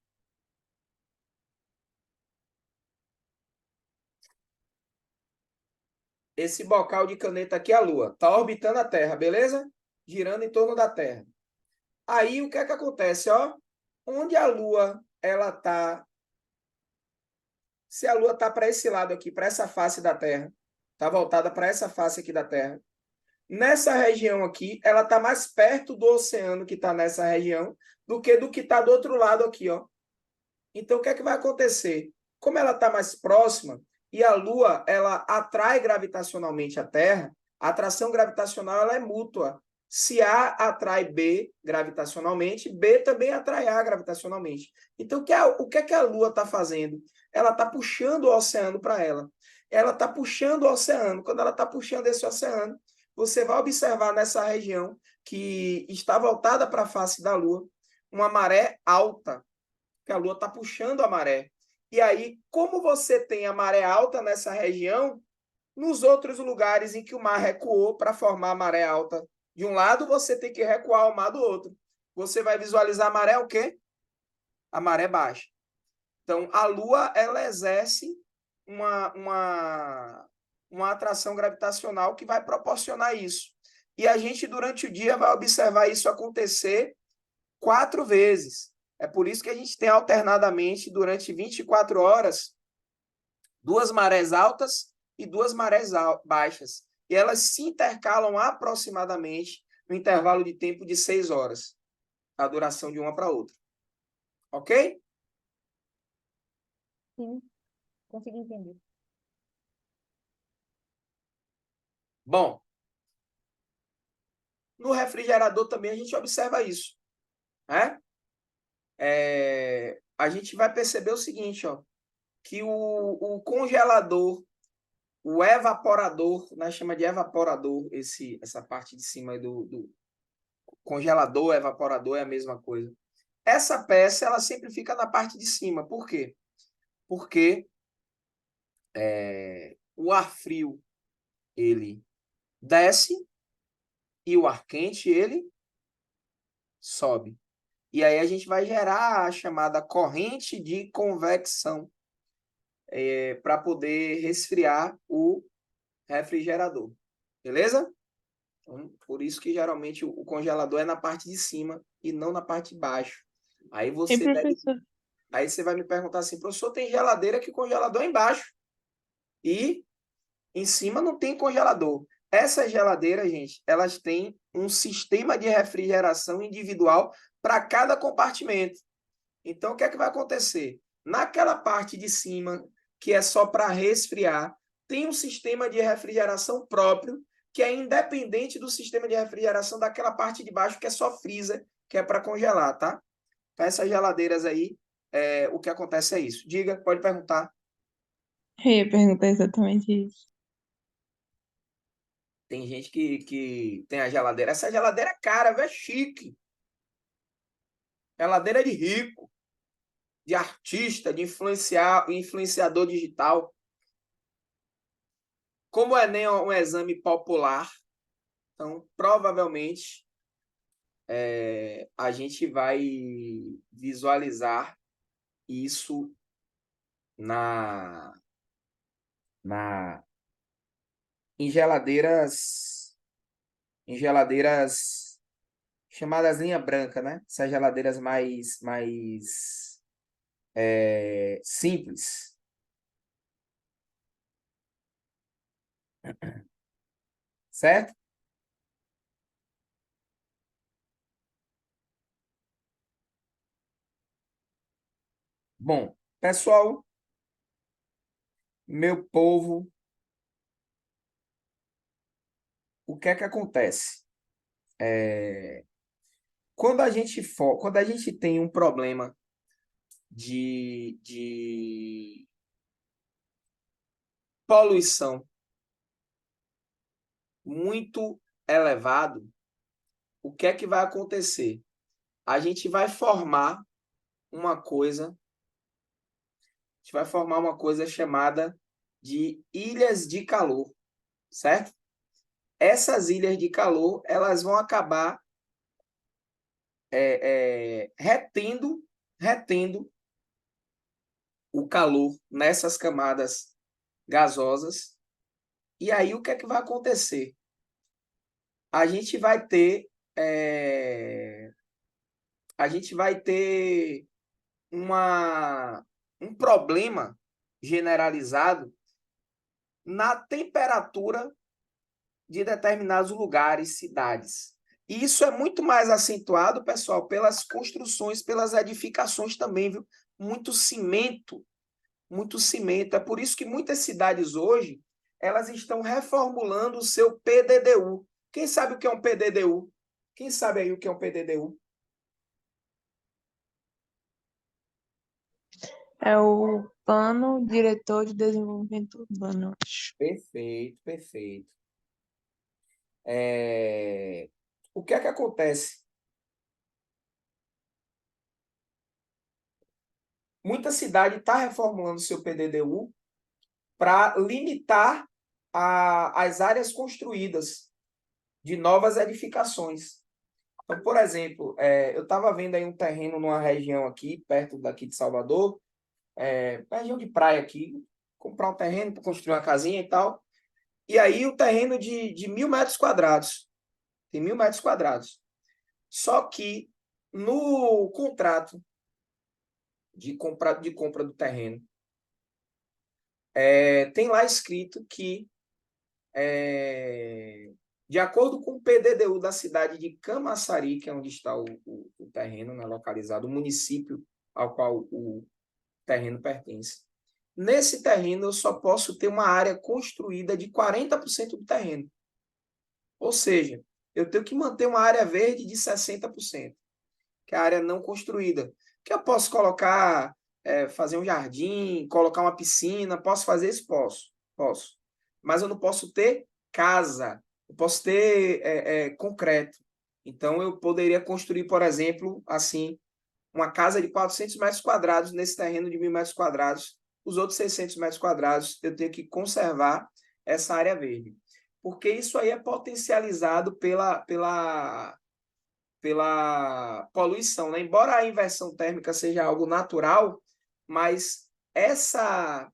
Esse bocal de caneta aqui é a Lua. Está orbitando a Terra, beleza? Girando em torno da Terra. Aí o que é que acontece? Ó? Onde a Lua ela está... Se a Lua está para esse lado aqui, para essa face da Terra, está voltada para essa face aqui da Terra, nessa região aqui, ela está mais perto do oceano que está nessa região do que está do outro lado aqui, ó. Então, o que é que vai acontecer? Como ela está mais próxima e a Lua ela atrai gravitacionalmente a Terra, a atração gravitacional ela é mútua. Se A atrai B gravitacionalmente, B também atrai A gravitacionalmente. Então, o que é que a Lua está fazendo? Ela está puxando o oceano para ela. Ela está puxando o oceano. Quando ela está puxando esse oceano, você vai observar nessa região que está voltada para a face da Lua, uma maré alta, que a Lua está puxando a maré. E aí, como você tem a maré alta nessa região, nos outros lugares em que o mar recuou para formar a maré alta de um lado, você tem que recuar ao mar do outro. Você vai visualizar a maré o quê? A maré baixa. Então, a Lua ela exerce uma atração gravitacional que vai proporcionar isso. E a gente, durante o dia, vai observar isso acontecer 4 vezes. É por isso que a gente tem alternadamente, durante 24 horas, 2 marés altas e 2 marés baixas. E elas se intercalam aproximadamente no intervalo de tempo de 6 horas, a duração de uma para outra. Ok? Sim, consegui entender. Bom, no refrigerador também a gente observa isso, né? A gente vai perceber o seguinte, ó, que o congelador, o evaporador, nós chama de evaporador, essa parte de cima do congelador, evaporador é a mesma coisa. Essa peça, ela sempre fica na parte de cima. Por quê? Porque o ar frio, ele desce e o ar quente, ele sobe. E aí a gente vai gerar a chamada corrente de convecção para poder resfriar o refrigerador. Beleza? Então, por isso que geralmente o congelador é na parte de cima e não na parte de baixo. Aí E você professor, aí você vai me perguntar assim, professor, tem geladeira que o congelador é embaixo e em cima não tem congelador. Essas geladeiras, gente, elas têm um sistema de refrigeração individual para cada compartimento. Então, o que é que vai acontecer? Naquela parte de cima, que é só para resfriar, tem um sistema de refrigeração próprio, que é independente do sistema de refrigeração daquela parte de baixo, que é só freezer, que é para congelar, tá? Então, essas geladeiras aí, o que acontece é isso. Diga, pode perguntar. eu ia perguntar exatamente isso. Tem gente que tem a geladeira. Essa geladeira é cara, é chique. Geladeira de rico, de artista, de influenciador digital. Como o Enem é um exame popular, então provavelmente a gente vai visualizar isso na, na em geladeiras chamadas linha branca, né? Essas geladeiras mais simples. Certo? Bom, pessoal, meu povo, o que é que acontece? Quando a gente tem um problema de poluição muito elevado, o que é que vai acontecer? A gente vai formar uma coisa, a gente vai formar uma coisa chamada de ilhas de calor, certo? Essas ilhas de calor, elas vão acabar retendo o calor nessas camadas gasosas. E aí o que é que vai acontecer? A gente vai ter a gente vai ter um problema generalizado na temperatura de determinados lugares, cidades. E isso é muito mais acentuado, pessoal, pelas construções, pelas edificações também, viu? Muito cimento, muito cimento. É por isso que muitas cidades hoje, elas estão reformulando o seu PDDU. Quem sabe o que é um PDDU? Quem sabe aí o que é um PDDU? É o Plano Diretor de Desenvolvimento Urbano, acho. Perfeito, perfeito. O que é que acontece? Muita cidade está reformulando seu PDDU para limitar as áreas construídas de novas edificações. Então, por exemplo, eu estava vendo aí um terreno numa região aqui, perto daqui de Salvador, região de praia aqui, comprar um terreno para construir uma casinha e tal. E aí o terreno de 1.000 metros quadrados. Tem 1.000 metros quadrados. Só que no contrato de compra do terreno, tem lá escrito que, de acordo com o PDDU da cidade de Camaçari, que é onde está o terreno, né, localizado, o município ao qual o terreno pertence. Nesse terreno, eu só posso ter uma área construída de 40% do terreno. Ou seja, eu tenho que manter uma área verde de 60%, que é a área não construída. Que eu posso colocar, fazer um jardim, colocar uma piscina, posso fazer isso? Posso. Mas eu não posso ter casa, eu posso ter concreto. Então, eu poderia construir, por exemplo, assim, uma casa de 400 metros quadrados nesse terreno de 1.000 metros quadrados. Os outros 600 metros quadrados, eu tenho que conservar essa área verde. Porque isso aí é potencializado pela poluição, né? Embora a inversão térmica seja algo natural, mas essa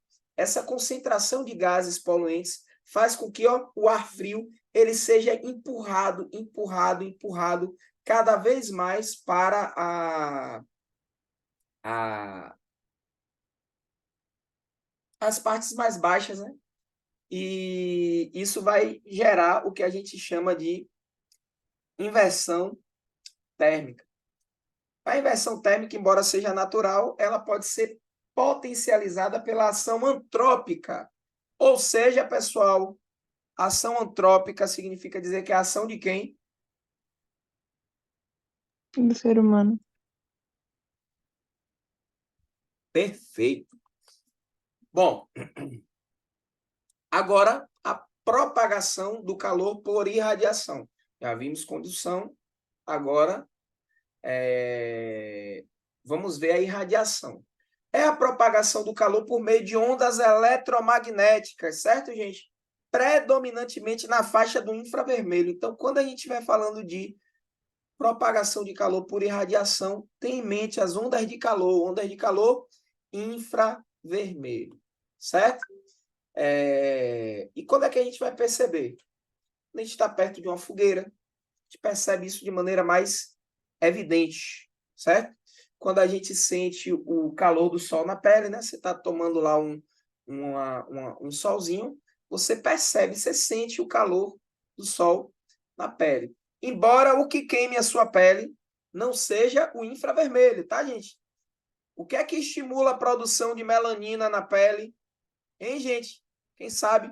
concentração de gases poluentes faz com que o ar frio ele seja empurrado cada vez mais para as partes mais baixas, né? E isso vai gerar o que a gente chama de inversão térmica. A inversão térmica, embora seja natural, ela pode ser potencializada pela ação antrópica. Ou seja, pessoal, ação antrópica significa dizer que é a ação de quem? Do ser humano. Perfeito. Bom, agora a propagação do calor por irradiação. Já vimos condução, agora vamos ver a irradiação. É a propagação do calor por meio de ondas eletromagnéticas, certo, gente? Predominantemente na faixa do infravermelho. Então, quando a gente estiver falando de propagação de calor por irradiação, tenha em mente as ondas de calor infravermelho, certo? E quando é que a gente vai perceber? Quando a gente está perto de uma fogueira, a gente percebe isso de maneira mais evidente, certo? Quando a gente sente o calor do sol na pele, né? Você está tomando lá um solzinho, você percebe, você sente o calor do sol na pele. Embora o que queime a sua pele não seja o infravermelho, tá, gente? O que é que estimula a produção de melanina na pele? Hein, gente? Quem sabe?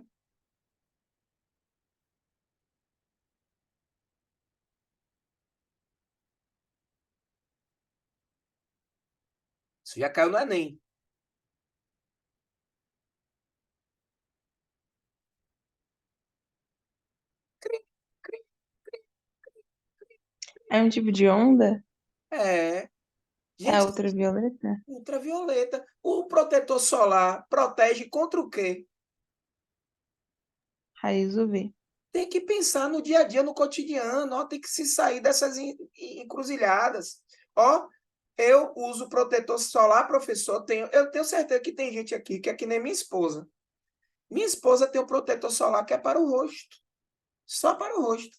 Isso já caiu no Enem. É um tipo de onda? É. É Gente, ultravioleta? ultravioleta. O protetor solar protege contra o quê? Raiz UV. Tem que pensar no dia a dia, no cotidiano, ó, tem que se sair dessas encruzilhadas. Ó, eu uso protetor solar, professor, eu tenho certeza que tem gente aqui que é que nem minha esposa. Minha esposa tem um protetor solar que é para o rosto, só para o rosto.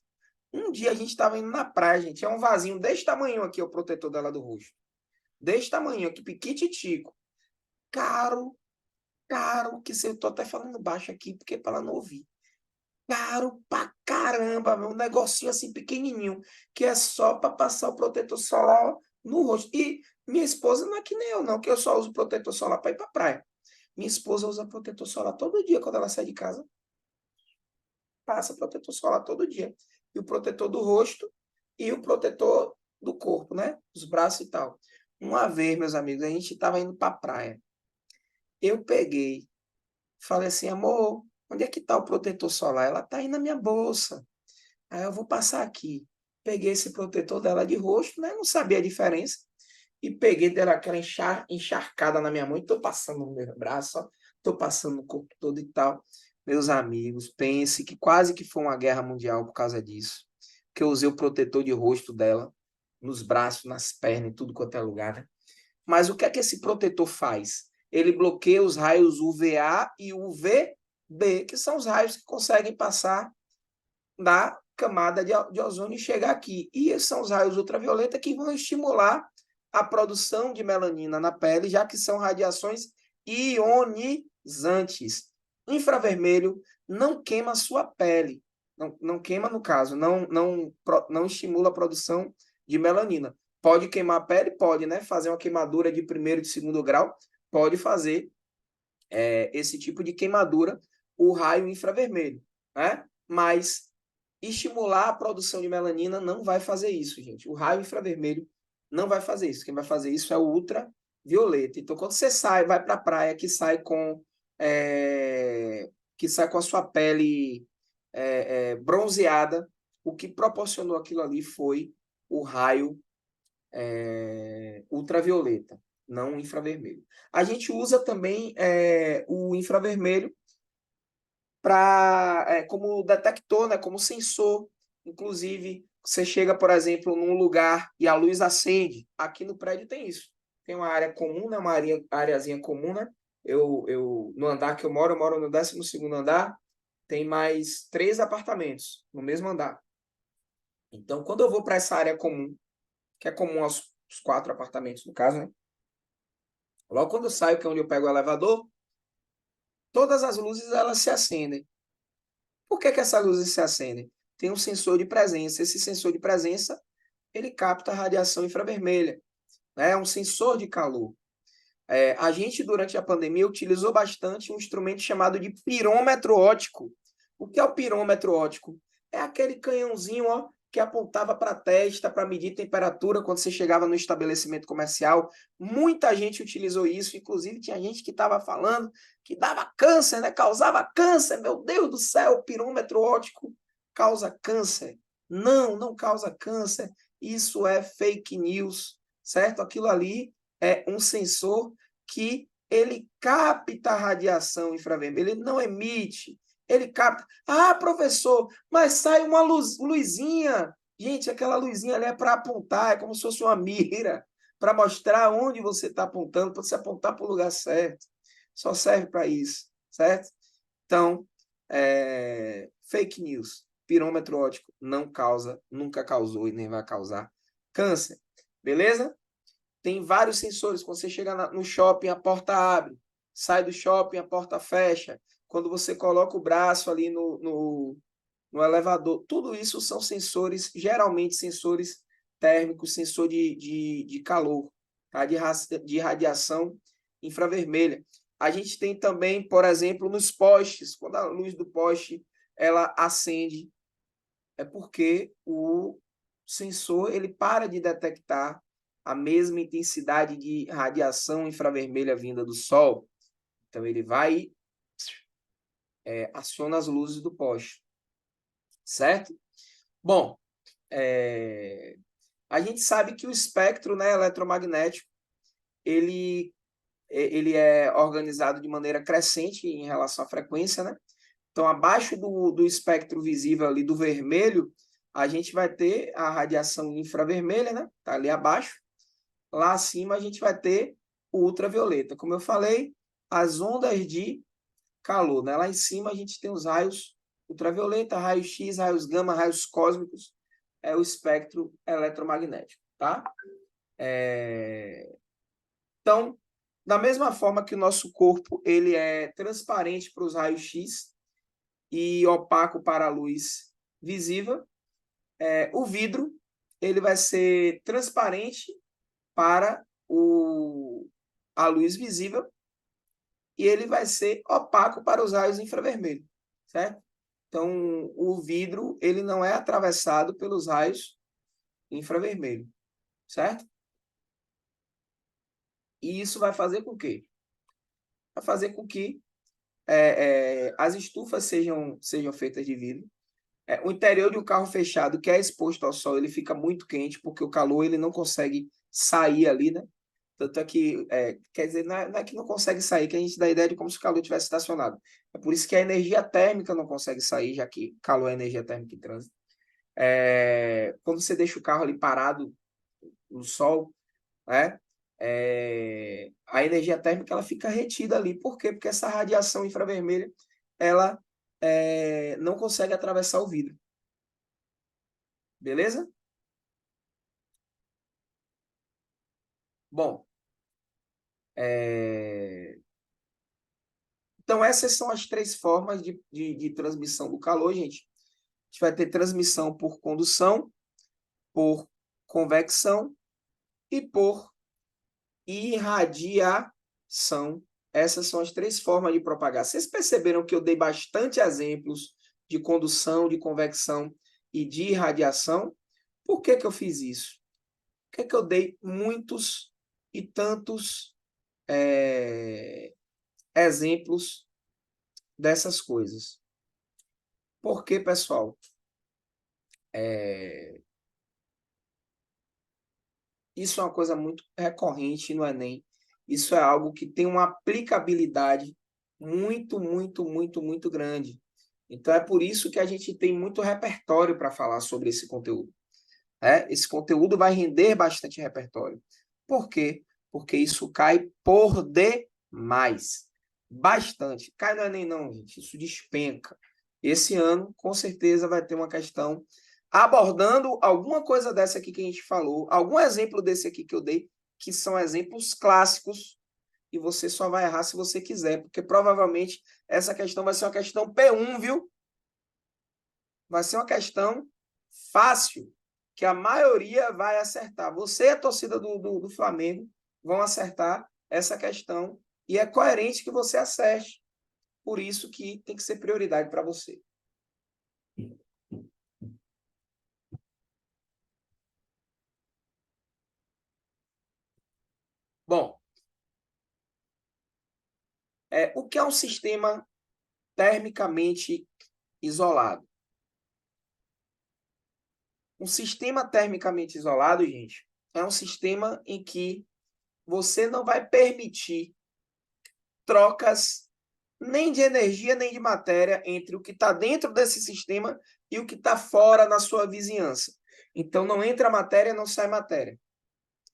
Um dia a gente estava indo na praia, gente, é um vasinho desse tamanho aqui, o protetor dela do rosto. Desse tamanho aqui, piquititico. Caro, caro, que eu tô até falando baixo aqui, porque é para ela não ouvir. Caro pra caramba, meu, um negocinho assim pequenininho, que é só para passar o protetor solar no rosto. E minha esposa não é que nem eu, não, que eu só uso protetor solar para ir para praia. Minha esposa usa protetor solar todo dia quando ela sai de casa. Passa protetor solar todo dia. E o protetor do rosto e o protetor do corpo, né? Os braços e tal. Uma vez, meus amigos, a gente estava indo para a praia. Eu peguei, falei assim, amor, onde é que está o protetor solar? Ela está aí na minha bolsa. Aí eu vou passar aqui. Peguei esse protetor dela de rosto, né? Não sabia a diferença. E peguei dela aquela encharcada na minha mão. Estou passando no meu braço, estou passando no corpo todo e tal. Meus amigos, pense que quase que foi uma guerra mundial por causa disso. Que eu usei o protetor de rosto dela, nos braços, nas pernas, em tudo quanto é lugar, né? Mas o que é que esse protetor faz? Ele bloqueia os raios UVA e UVB, que são os raios que conseguem passar da camada de ozônio e chegar aqui. E esses são os raios ultravioleta que vão estimular a produção de melanina na pele, já que são radiações ionizantes. Infravermelho não queima a sua pele, não queima no caso, não estimula a produção de melanina. Pode queimar a pele? Pode, né? Fazer uma queimadura de primeiro e de segundo grau, pode fazer esse tipo de queimadura, o raio infravermelho, né? Mas estimular a produção de melanina não vai fazer isso, gente. O raio infravermelho não vai fazer isso. Quem vai fazer isso é o ultravioleta. Então, quando você vai para a praia que sai com a sua pele bronzeada, o que proporcionou aquilo ali foi o raio ultravioleta, não infravermelho. A gente usa também o infravermelho como detector, né, como sensor. Inclusive, você chega, por exemplo, num lugar e a luz acende. Aqui no prédio tem isso. Tem uma área comum, né, uma areazinha comum, né? No andar que eu moro no 12º andar, tem mais 3 apartamentos no mesmo andar. Então, quando eu vou para essa área comum, que é comum aos 4 apartamentos, no caso, né? Logo quando eu saio, que é onde eu pego o elevador, todas as luzes elas se acendem. Por que essas luzes se acendem? Tem um sensor de presença. Esse sensor de presença, ele capta a radiação infravermelha, né? É um sensor de calor. A gente, durante a pandemia, utilizou bastante um instrumento chamado de pirômetro óptico. O que é o pirômetro óptico? É aquele canhãozinho, ó, que apontava para a testa para medir temperatura quando você chegava no estabelecimento comercial. Muita gente utilizou isso, inclusive tinha gente que estava falando que dava câncer, né? Causava câncer. Meu Deus do céu, o pirômetro óptico causa câncer. Não, não causa câncer. Isso é fake news, certo? Aquilo ali é um sensor que ele capta a radiação infravermelha, ele não emite, ele capta. Ah, professor, mas sai uma luzinha. Gente, aquela luzinha ali é para apontar, é como se fosse uma mira, para mostrar onde você está apontando, para você apontar para o lugar certo. Só serve para isso, certo? Então, fake news, pirômetro óptico não causa, nunca causou e nem vai causar câncer. Beleza? Tem vários sensores. Quando você chega no shopping, a porta abre. Sai do shopping, a porta fecha. Quando você coloca o braço ali no elevador. Tudo isso são sensores, geralmente sensores térmicos, sensor de calor, tá? De radiação infravermelha. A gente tem também, por exemplo, nos postes. Quando a luz do poste ela acende, é porque o sensor ele para de detectar a mesma intensidade de radiação infravermelha vinda do Sol. Então, ele vai e aciona as luzes do poste. Certo? Bom, a gente sabe que o espectro, né, eletromagnético ele é organizado de maneira crescente em relação à frequência, né? Então, abaixo do espectro visível ali do vermelho, a gente vai ter a radiação infravermelha, né? Tá ali abaixo. Lá acima a gente vai ter o ultravioleta. Como eu falei, as ondas de calor, né? Lá em cima a gente tem os raios ultravioleta, raios X, raios gama, raios cósmicos, é o espectro eletromagnético, tá? Então, da mesma forma que o nosso corpo ele é transparente para os raios X e opaco para a luz visível. O vidro ele vai ser transparente para a luz visível e ele vai ser opaco para os raios infravermelhos, certo? Então, o vidro ele não é atravessado pelos raios infravermelhos, certo? E isso vai fazer com que? Vai fazer com que as estufas sejam feitas de vidro. O interior de um carro fechado que é exposto ao sol, ele fica muito quente, porque o calor ele não consegue sair ali, né? Tanto é que, quer dizer, não é que não consegue sair, que a gente dá a ideia de como se o calor tivesse estacionado. É por isso que a energia térmica não consegue sair, já que calor é energia térmica em trânsito. Quando você deixa o carro ali parado no sol, né? A energia térmica ela fica retida ali. Por quê? Porque essa radiação infravermelha ela não consegue atravessar o vidro. Beleza? Bom, então essas são as 3 formas de transmissão do calor, gente. A gente vai ter transmissão por condução, por convecção e por irradiação. Essas são as 3 formas de propagar. Vocês perceberam que eu dei bastante exemplos de condução, de convecção e de irradiação? Por que que eu fiz isso? Por que que eu dei muitos e tantos exemplos dessas coisas? Porque, pessoal, isso é uma coisa muito recorrente no Enem. Isso é algo que tem uma aplicabilidade muito, muito, muito, muito grande. Então, é por isso que a gente tem muito repertório para falar sobre esse conteúdo. Esse conteúdo vai render bastante repertório. Por quê? Porque isso cai por demais. Bastante. Cai no Enem não, gente. Isso despenca. Esse ano, com certeza, vai ter uma questão abordando alguma coisa dessa aqui que a gente falou, algum exemplo desse aqui que eu dei, que são exemplos clássicos, e você só vai errar se você quiser, porque provavelmente essa questão vai ser uma questão P1, viu? Vai ser uma questão fácil, que a maioria vai acertar. Você e a torcida do Flamengo vão acertar essa questão, e é coerente que você acerte. Por isso que tem que ser prioridade para você. Bom, o que é um sistema termicamente isolado? Um sistema termicamente isolado, gente, é um sistema em que você não vai permitir trocas nem de energia nem de matéria entre o que está dentro desse sistema e o que está fora na sua vizinhança. Então, não entra matéria, não sai matéria.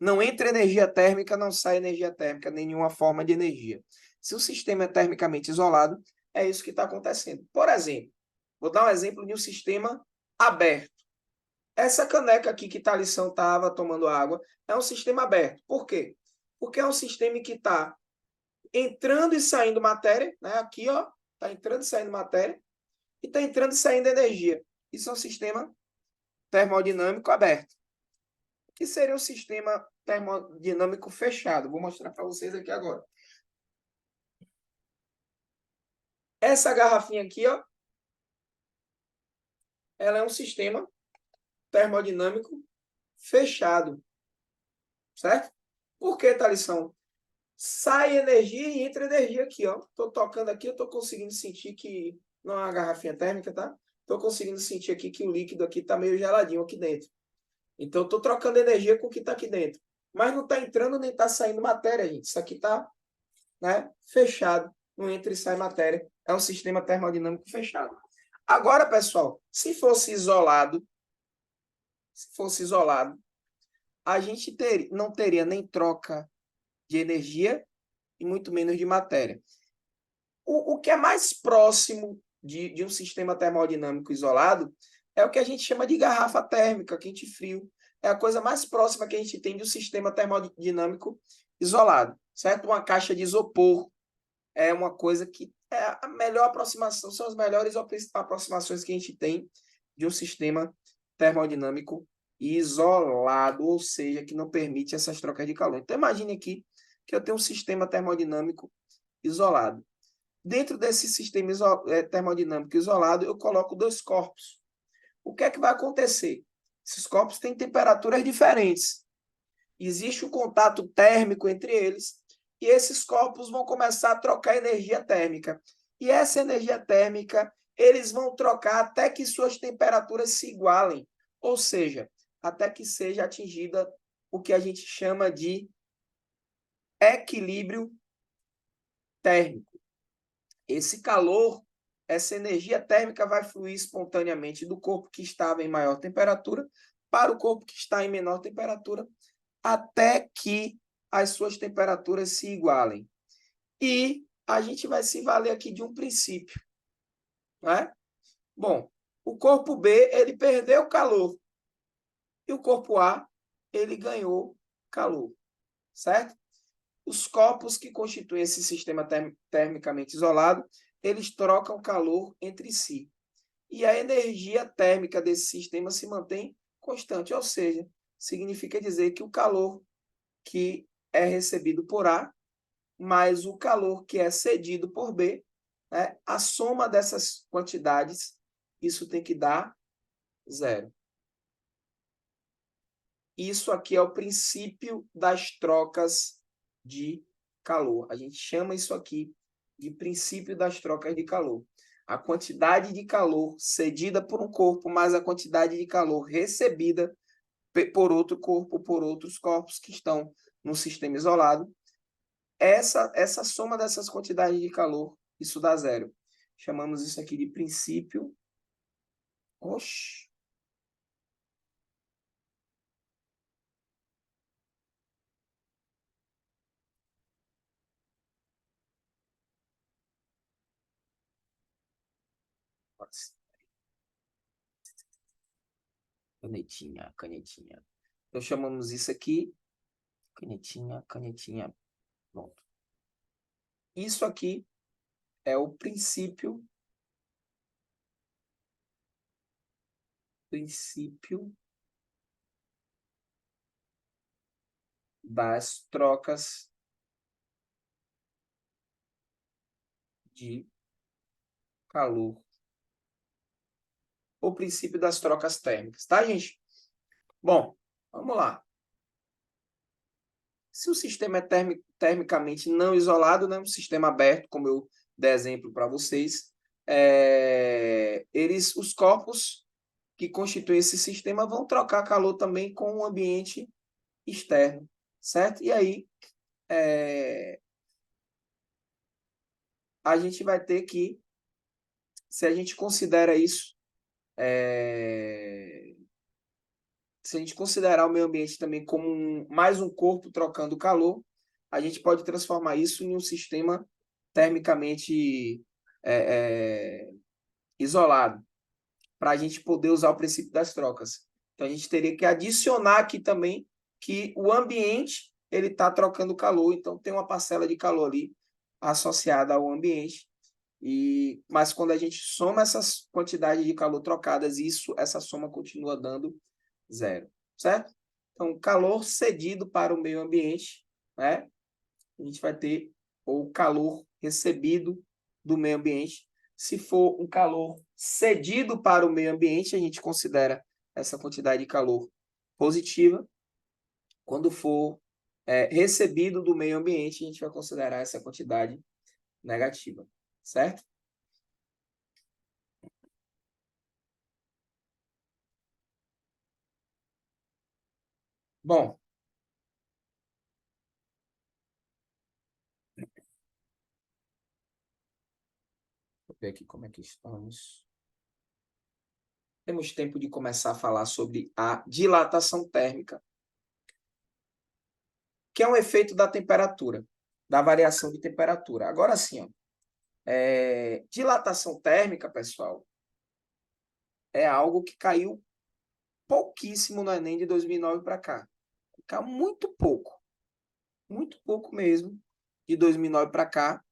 Não entra energia térmica, não sai energia térmica, nenhuma forma de energia. Se o sistema é termicamente isolado, é isso que está acontecendo. Por exemplo, vou dar um exemplo de um sistema aberto. Essa caneca aqui que Thalisson estava tomando água é um sistema aberto. Por quê? Porque é um sistema que está entrando e saindo matéria, né? Aqui, ó, está entrando e saindo matéria, e está entrando e saindo energia. Isso é um sistema termodinâmico aberto. O que seria um sistema termodinâmico fechado? Vou mostrar para vocês aqui agora. Essa garrafinha aqui, ó, ela é um sistema termodinâmico fechado. Certo? Por que, Thalisson? Sai energia e entra energia aqui, ó. Estou tocando aqui, eu estou conseguindo sentir que não é uma garrafinha térmica, tá? Estou conseguindo sentir aqui que o líquido aqui está meio geladinho aqui dentro. Então, estou trocando energia com o que está aqui dentro. Mas não está entrando nem está saindo matéria, gente. Isso aqui está, né, fechado. Não entra e sai matéria. É um sistema termodinâmico fechado. Agora, pessoal, se fosse isolado, a gente não teria nem troca de energia e muito menos de matéria. O que é mais próximo de um sistema termodinâmico isolado é o que a gente chama de garrafa térmica, quente frio. É a coisa mais próxima que a gente tem de um sistema termodinâmico isolado, certo? Uma caixa de isopor é uma coisa que é a melhor aproximação, são as melhores aproximações que a gente tem de um sistema termodinâmico isolado, ou seja, que não permite essas trocas de calor. Então, imagine aqui que eu tenho um sistema termodinâmico isolado. Dentro desse sistema termodinâmico isolado, eu coloco dois corpos. O que é que vai acontecer? Esses corpos têm temperaturas diferentes. Existe um contato térmico entre eles e esses corpos vão começar a trocar energia térmica. E essa energia térmica, eles vão trocar até que suas temperaturas se igualem, ou seja, até que seja atingida o que a gente chama de equilíbrio térmico. Esse calor, essa energia térmica vai fluir espontaneamente do corpo que estava em maior temperatura para o corpo que está em menor temperatura, até que as suas temperaturas se igualem. E a gente vai se valer aqui de um princípio, né? Bom, o corpo B, ele perdeu calor. E o corpo A, ele ganhou calor, certo? Os corpos que constituem esse sistema termicamente isolado, eles trocam calor entre si. E a energia térmica desse sistema se mantém constante, ou seja, significa dizer que o calor que é recebido por A, mais o calor que é cedido por B, né? A soma dessas quantidades, isso tem que dar zero. Isso aqui é o princípio das trocas de calor. A gente chama isso aqui de princípio das trocas de calor. A quantidade de calor cedida por um corpo mais a quantidade de calor recebida por outro corpo, por outros corpos que estão no sistema isolado. Essa soma dessas quantidades de calor, isso dá zero. Chamamos isso aqui de princípio. Oxi. Canetinha, canetinha. Então, chamamos isso aqui, canetinha, canetinha. Pronto. Isso aqui é o princípio das trocas de calor. O princípio das trocas térmicas, tá, gente? Bom, vamos lá. Se o sistema é termicamente não isolado, né, um sistema aberto, como eu dei exemplo para vocês, os corpos que constituem esse sistema vão trocar calor também com o ambiente externo, certo? E aí, a gente vai ter que, se a gente considera isso, se a gente considerar o meio ambiente também como mais um corpo trocando calor, a gente pode transformar isso em um sistema termicamente isolado, para a gente poder usar o princípio das trocas. Então, a gente teria que adicionar aqui também que o ambiente ele está trocando calor, então tem uma parcela de calor ali associada ao ambiente. Mas quando a gente soma essas quantidades de calor trocadas, essa soma continua dando zero, certo? Então, calor cedido para o meio ambiente, né? A gente vai ter o calor recebido do meio ambiente. Se for um calor cedido para o meio ambiente, a gente considera essa quantidade de calor positiva. Quando for recebido do meio ambiente, a gente vai considerar essa quantidade negativa, certo? Bom, vou ver aqui como é que estamos. Temos tempo de começar a falar sobre a dilatação térmica, que é um efeito da temperatura, da variação de temperatura. Agora sim, dilatação térmica, pessoal, é algo que caiu pouquíssimo no Enem de 2009 para cá. Caiu muito pouco mesmo, de 2009 para cá,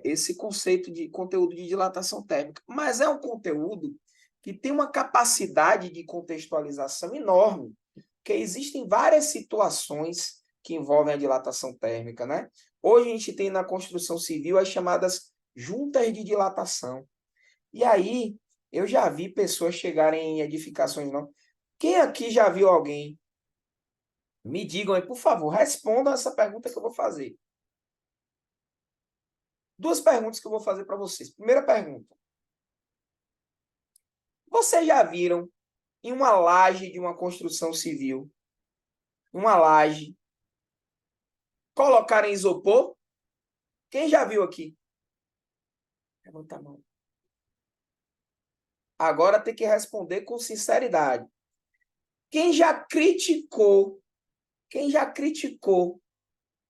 esse conceito de conteúdo de dilatação térmica. Mas é um conteúdo que tem uma capacidade de contextualização enorme, porque existem várias situações que envolvem a dilatação térmica, né? Hoje a gente tem na construção civil as chamadas juntas de dilatação. E aí, eu já vi pessoas chegarem em edificações não. Quem aqui já viu alguém? Me digam aí, por favor, respondam essa pergunta que eu vou fazer. Duas perguntas que eu vou fazer para vocês. Primeira pergunta. Vocês já viram em uma laje de uma construção civil, uma laje, colocarem isopor? Quem já viu aqui? Levanta a mão. Agora tem que responder com sinceridade. Quem já criticou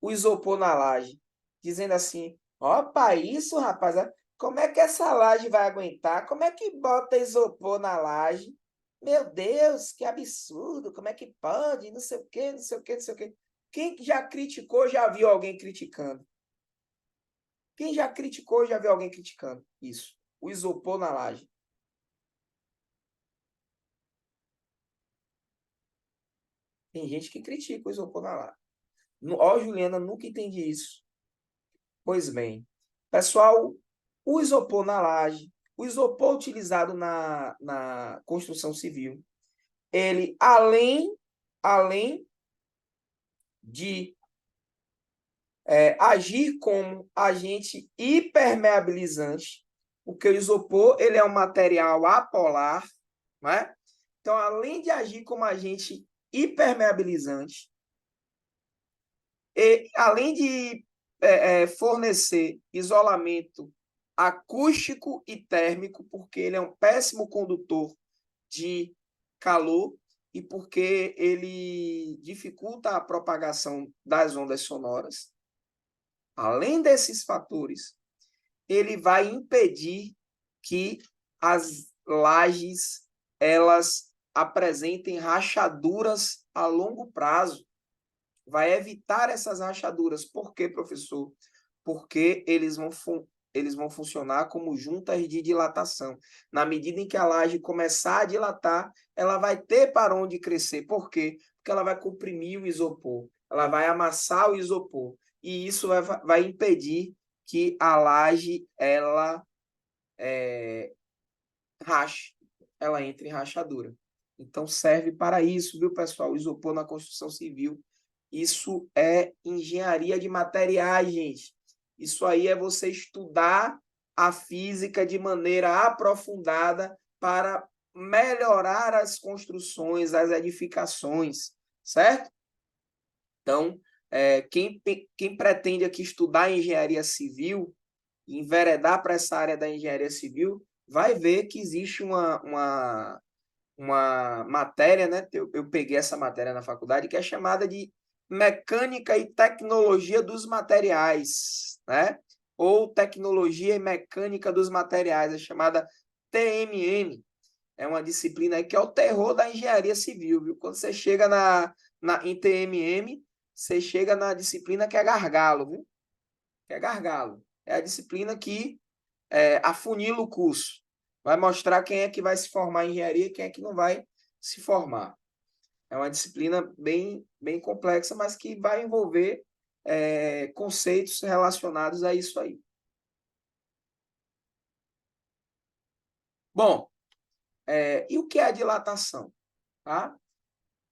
o isopor na laje, dizendo assim, opa, isso, rapaz, como é que essa laje vai aguentar? Como é que bota isopor na laje? Meu Deus, que absurdo, como é que pode? Não sei o quê, não sei o quê, não sei o quê. Quem já criticou, já viu alguém criticando? Quem já criticou, já viu alguém criticando isso? O isopor na laje. Tem gente que critica o isopor na laje. Ó, Juliana, nunca entendi isso. Pois bem, pessoal, o isopor na laje, o isopor utilizado na construção civil, ele, além de agir como agente hipermeabilizante, porque o isopor ele é um material apolar, né? Então, além de agir como agente hipermeabilizante, e além de fornecer isolamento acústico e térmico, porque ele é um péssimo condutor de calor e porque ele dificulta a propagação das ondas sonoras. Além desses fatores, ele vai impedir que as lajes elas apresentem rachaduras a longo prazo. Vai evitar essas rachaduras. Por quê, professor? Porque eles vão funcionar como juntas de dilatação. Na medida em que a laje começar a dilatar, ela vai ter para onde crescer. Por quê? Porque ela vai comprimir o isopor, ela vai amassar o isopor. E isso vai impedir que a laje ela rache, ela entre em rachadura. Então serve para isso, viu, pessoal? O isopor na construção civil. Isso é engenharia de materiais, gente. Isso aí é você estudar a física de maneira aprofundada para melhorar as construções, as edificações, certo? Então, quem pretende aqui estudar engenharia civil, enveredar para essa área da engenharia civil, vai ver que existe uma matéria, né? Eu peguei essa matéria na faculdade, que é chamada de Mecânica e Tecnologia dos Materiais, né? Ou Tecnologia e Mecânica dos Materiais, é chamada TMM. É uma disciplina aí que é o terror da engenharia civil, viu? Quando você chega em TMM, você chega na disciplina que é gargalo, viu? Que é gargalo. É a disciplina que afunila o curso. Vai mostrar quem é que vai se formar em engenharia e quem é que não vai se formar. É uma disciplina bem complexa, mas que vai envolver conceitos relacionados a isso aí. Bom, e o que é a dilatação? Tá?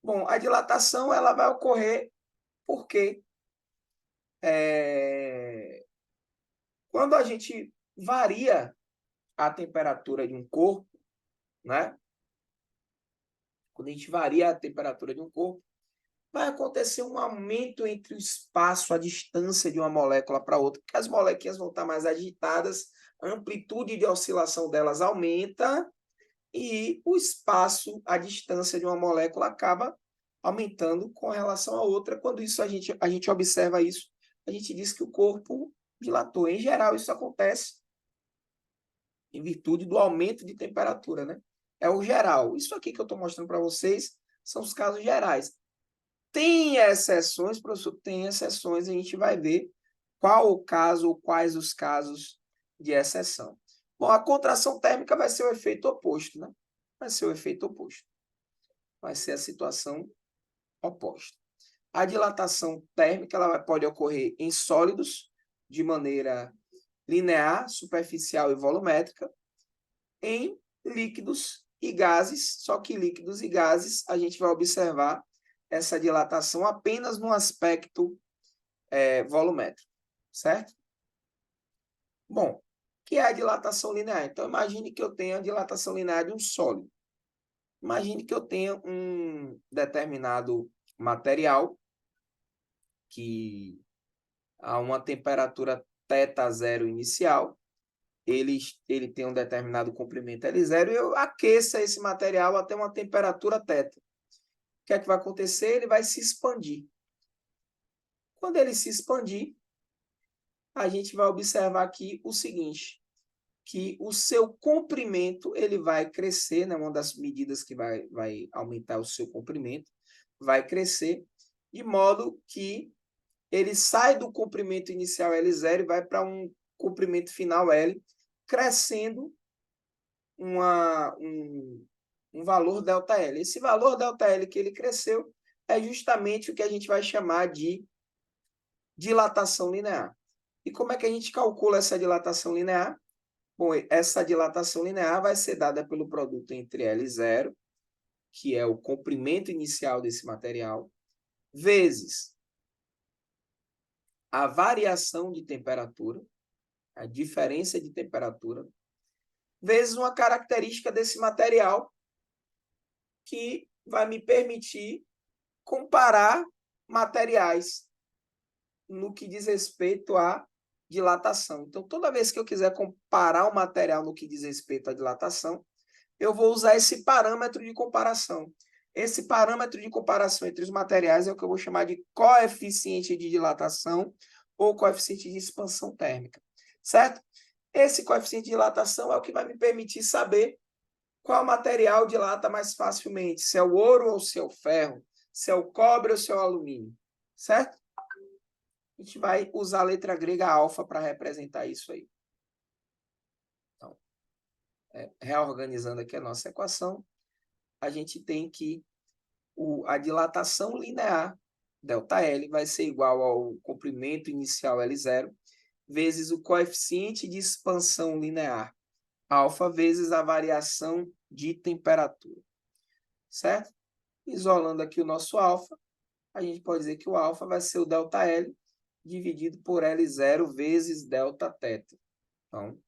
Bom, a dilatação ela vai ocorrer porque quando a gente varia a temperatura de um corpo, né? Quando a gente varia a temperatura de um corpo, vai acontecer um aumento entre o espaço, a distância de uma molécula para outra, porque as moléculas vão estar mais agitadas, a amplitude de oscilação delas aumenta e o espaço, a distância de uma molécula acaba aumentando com relação à outra. Quando isso a gente observa isso, a gente diz que o corpo dilatou. Em geral, isso acontece em virtude do aumento de temperatura, né? É o geral. Isso aqui que eu estou mostrando para vocês são os casos gerais. Tem exceções, professor? Tem exceções, a gente vai ver qual o caso ou quais os casos de exceção. Bom, a contração térmica vai ser o efeito oposto, né? vai ser o efeito oposto. Vai ser a situação oposta. A dilatação térmica ela pode ocorrer em sólidos, de maneira linear, superficial e volumétrica, em líquidos e gases, só que líquidos e gases a gente vai observar essa dilatação apenas no aspecto volumétrico, certo? Bom, o que é a dilatação linear? Então, imagine que eu tenha a dilatação linear de um sólido. Imagine que eu tenha um determinado material que a uma temperatura θ0 inicial, ele tem um determinado comprimento L0 e eu aqueça esse material até uma temperatura θ. O que é que vai acontecer? Ele vai se expandir. Quando ele se expandir, a gente vai observar aqui o seguinte, que o seu comprimento ele vai crescer, né? Uma das medidas que vai aumentar o seu comprimento, vai crescer, de modo que ele sai do comprimento inicial L0 e vai para um comprimento final L, crescendo um valor ΔL. Esse valor ΔL que ele cresceu é justamente o que a gente vai chamar de dilatação linear. E como é que a gente calcula essa dilatação linear? Bom, essa dilatação linear vai ser dada pelo produto entre L0, que é o comprimento inicial desse material, vezes a variação de temperatura, a diferença de temperatura, vezes uma característica desse material que vai me permitir comparar materiais no que diz respeito à dilatação. Então, toda vez que eu quiser comparar um material no que diz respeito à dilatação, eu vou usar esse parâmetro de comparação. Esse parâmetro de comparação entre os materiais é o que eu vou chamar de coeficiente de dilatação ou coeficiente de expansão térmica, certo? Esse coeficiente de dilatação é o que vai me permitir saber qual material dilata mais facilmente, se é o ouro ou se é o ferro, se é o cobre ou se é o alumínio, certo? A gente vai usar a letra grega alfa para representar isso aí. Então, reorganizando aqui a nossa equação, a gente tem que a dilatação linear, ΔL, vai ser igual ao comprimento inicial L0, vezes o coeficiente de expansão linear, alfa, vezes a variação de temperatura. Certo? Isolando aqui o nosso alfa, a gente pode dizer que o alfa vai ser o ΔL dividido por L0 vezes Δθ. Então, a gente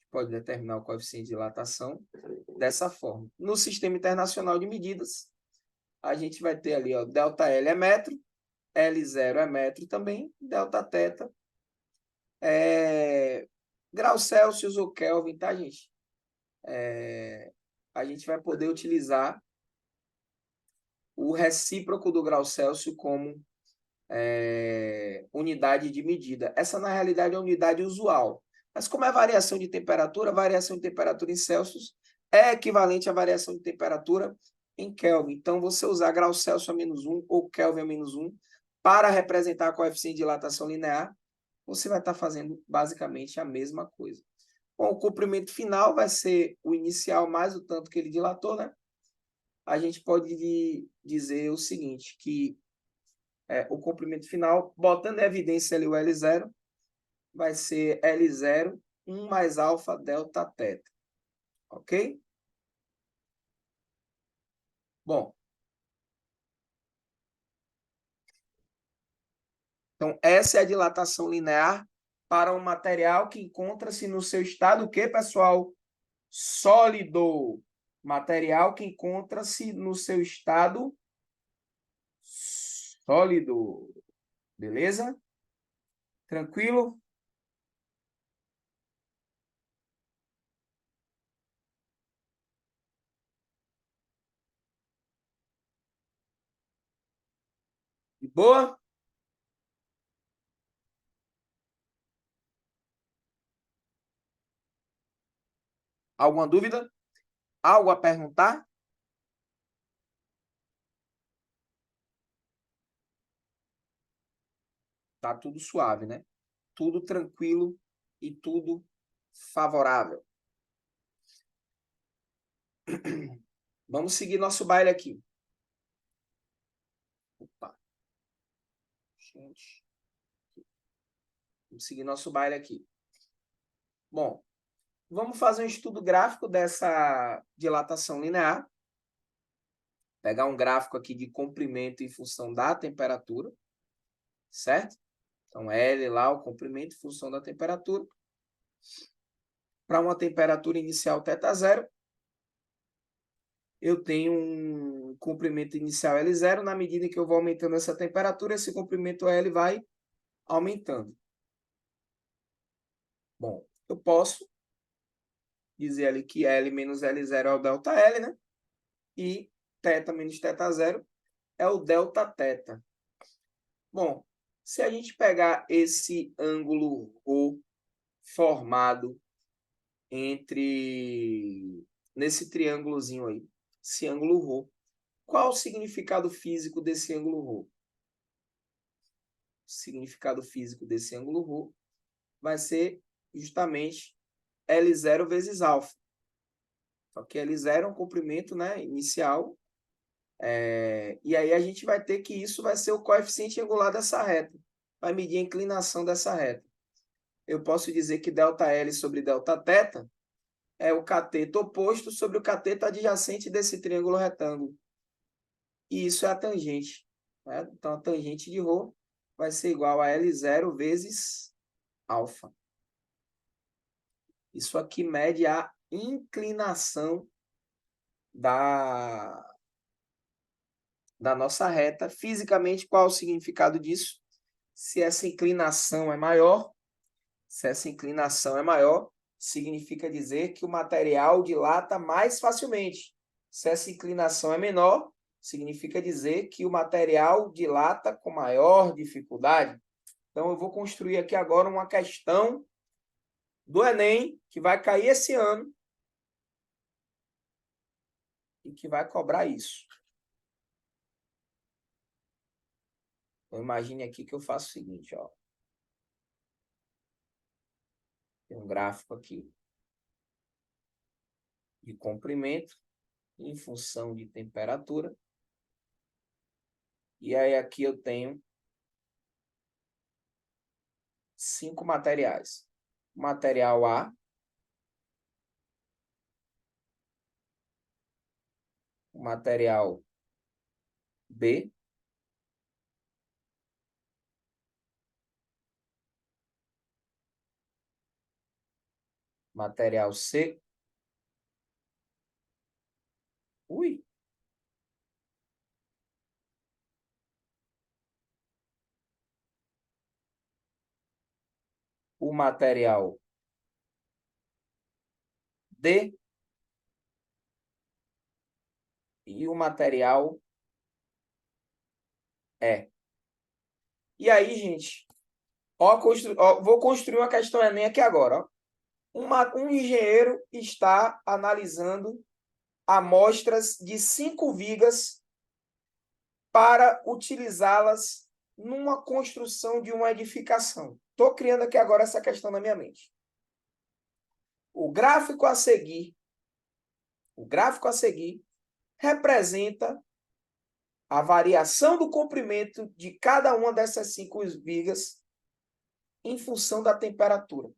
pode determinar o coeficiente de dilatação dessa forma. No Sistema Internacional de Medidas, a gente vai ter ali, ó, ΔL é metro, L0 é metro também, Δθ é graus Celsius ou Kelvin, tá, gente? A gente vai poder utilizar o recíproco do grau Celsius como unidade de medida. Essa, na realidade, é a unidade usual. Mas como é variação de temperatura em Celsius é equivalente à variação de temperatura em Kelvin. Então, você usar grau Celsius a -1 ou Kelvin a -1 para representar a coeficiente de dilatação linear, você vai estar fazendo basicamente a mesma coisa. Bom, o comprimento final vai ser o inicial mais o tanto que ele dilatou, né? A gente pode dizer o seguinte, que o comprimento final, botando em evidência ali o L0, vai ser L0, 1 mais alfa Δθ. Ok? Bom. Então, essa é a dilatação linear para um material que encontra-se no seu estado, o quê, pessoal? Sólido. Material que encontra-se no seu estado sólido. Beleza? Tranquilo? De boa? Alguma dúvida? Algo a perguntar? Tá tudo suave, né? Tudo tranquilo e tudo favorável. Vamos seguir nosso baile aqui. Opa. Gente. Vamos seguir nosso baile aqui. Bom, vamos fazer um estudo gráfico dessa dilatação linear. Pegar um gráfico aqui de comprimento em função da temperatura, certo? Então, L lá, o comprimento em função da temperatura. Para uma temperatura inicial θ0, eu tenho um comprimento inicial L0. Na medida que eu vou aumentando essa temperatura, esse comprimento L vai aumentando. Bom, eu posso dizer ali que L menos L0 é o ΔL, né? E θ menos θ0 é o Δθ. Bom, se a gente pegar esse ângulo ρ formado nesse triângulozinho aí, esse ângulo ρ, qual o significado físico desse ângulo ρ? O significado físico desse ângulo ρ vai ser justamente L0 vezes alfa. Só que L0 é um comprimento, né, inicial. E aí a gente vai ter que isso vai ser o coeficiente angular dessa reta. Vai medir a inclinação dessa reta. Eu posso dizer que ΔL sobre Δθ é o cateto oposto sobre o cateto adjacente desse triângulo retângulo. E isso é a tangente. Né? Então, a tangente de ρ vai ser igual a L0 vezes alfa. Isso aqui mede a inclinação da nossa reta. Fisicamente, qual é o significado disso? Se essa inclinação é maior, significa dizer que o material dilata mais facilmente. Se essa inclinação é menor, significa dizer que o material dilata com maior dificuldade. Então, eu vou construir aqui agora uma questão do Enem, que vai cair esse ano, e que vai cobrar isso. Então, imagine aqui que eu faço o seguinte, ó. Tem um gráfico aqui de comprimento em função de temperatura. E aí aqui eu tenho 5 materiais. Material A, material B, material C. Ui! O material D e o material E. E aí, gente, vou construir uma questão Enem aqui agora. Ó. Um engenheiro está analisando amostras de 5 vigas para utilizá-las numa construção de uma edificação. Estou criando aqui agora essa questão na minha mente. O gráfico a seguir representa a variação do comprimento de cada uma dessas 5 vigas em função da temperatura.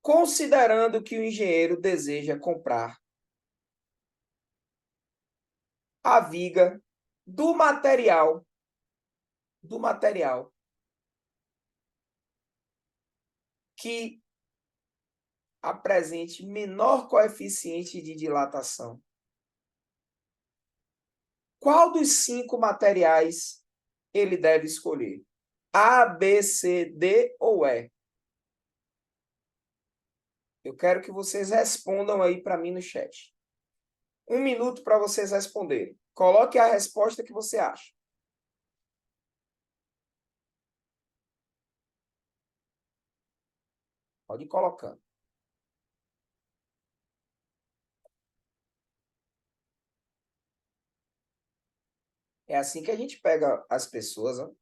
Considerando que o engenheiro deseja comprar a viga do material que apresente menor coeficiente de dilatação. Qual dos 5 materiais ele deve escolher? A, B, C, D ou E? Eu quero que vocês respondam aí para mim no chat. 1 minuto para vocês responderem. Coloque a resposta que você acha. Pode ir colocando. É assim que a gente pega as pessoas. Ó.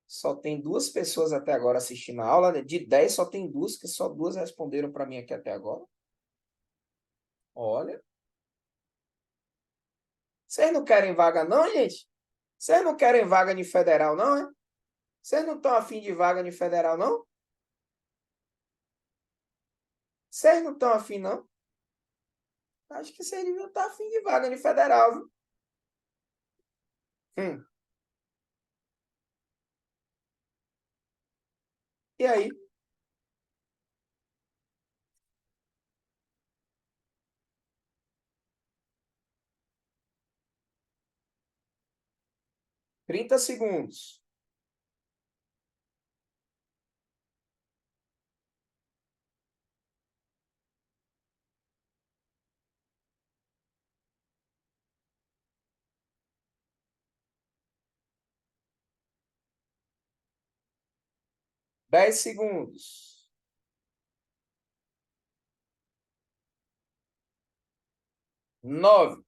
Só tem 2 pessoas até agora assistindo a aula. Né? De 10, só tem 2, que só 2 responderam para mim aqui até agora. Olha. Vocês não querem vaga, não, gente? Vocês não querem vaga de federal, não, é? Vocês não estão afim de vaga de federal, não? Vocês não estão afim, não? Acho que vocês deviam estar afim de vaga de federal, viu? E aí? 30 segundos. 10 segundos. 9,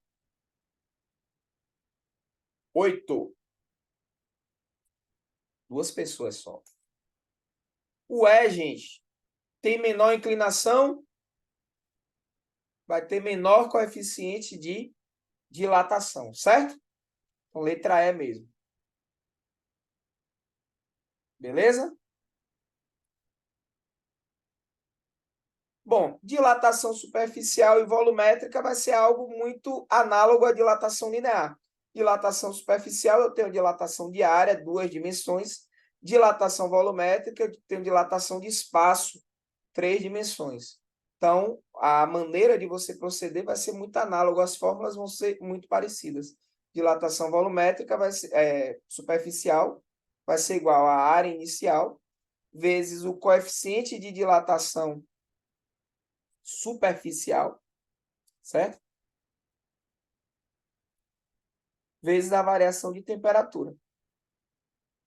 8. 2 pessoas só. O E, gente, tem menor inclinação, vai ter menor coeficiente de dilatação, certo? Então, letra E mesmo. Beleza? Bom, dilatação superficial e volumétrica vai ser algo muito análogo à dilatação linear. Dilatação superficial, eu tenho dilatação de área, 2 dimensões. Dilatação volumétrica, eu tenho dilatação de espaço, 3 dimensões. Então, a maneira de você proceder vai ser muito análoga, as fórmulas vão ser muito parecidas. Dilatação volumétrica vai ser, superficial vai ser igual à área inicial vezes o coeficiente de dilatação superficial, certo? Vezes a variação de temperatura.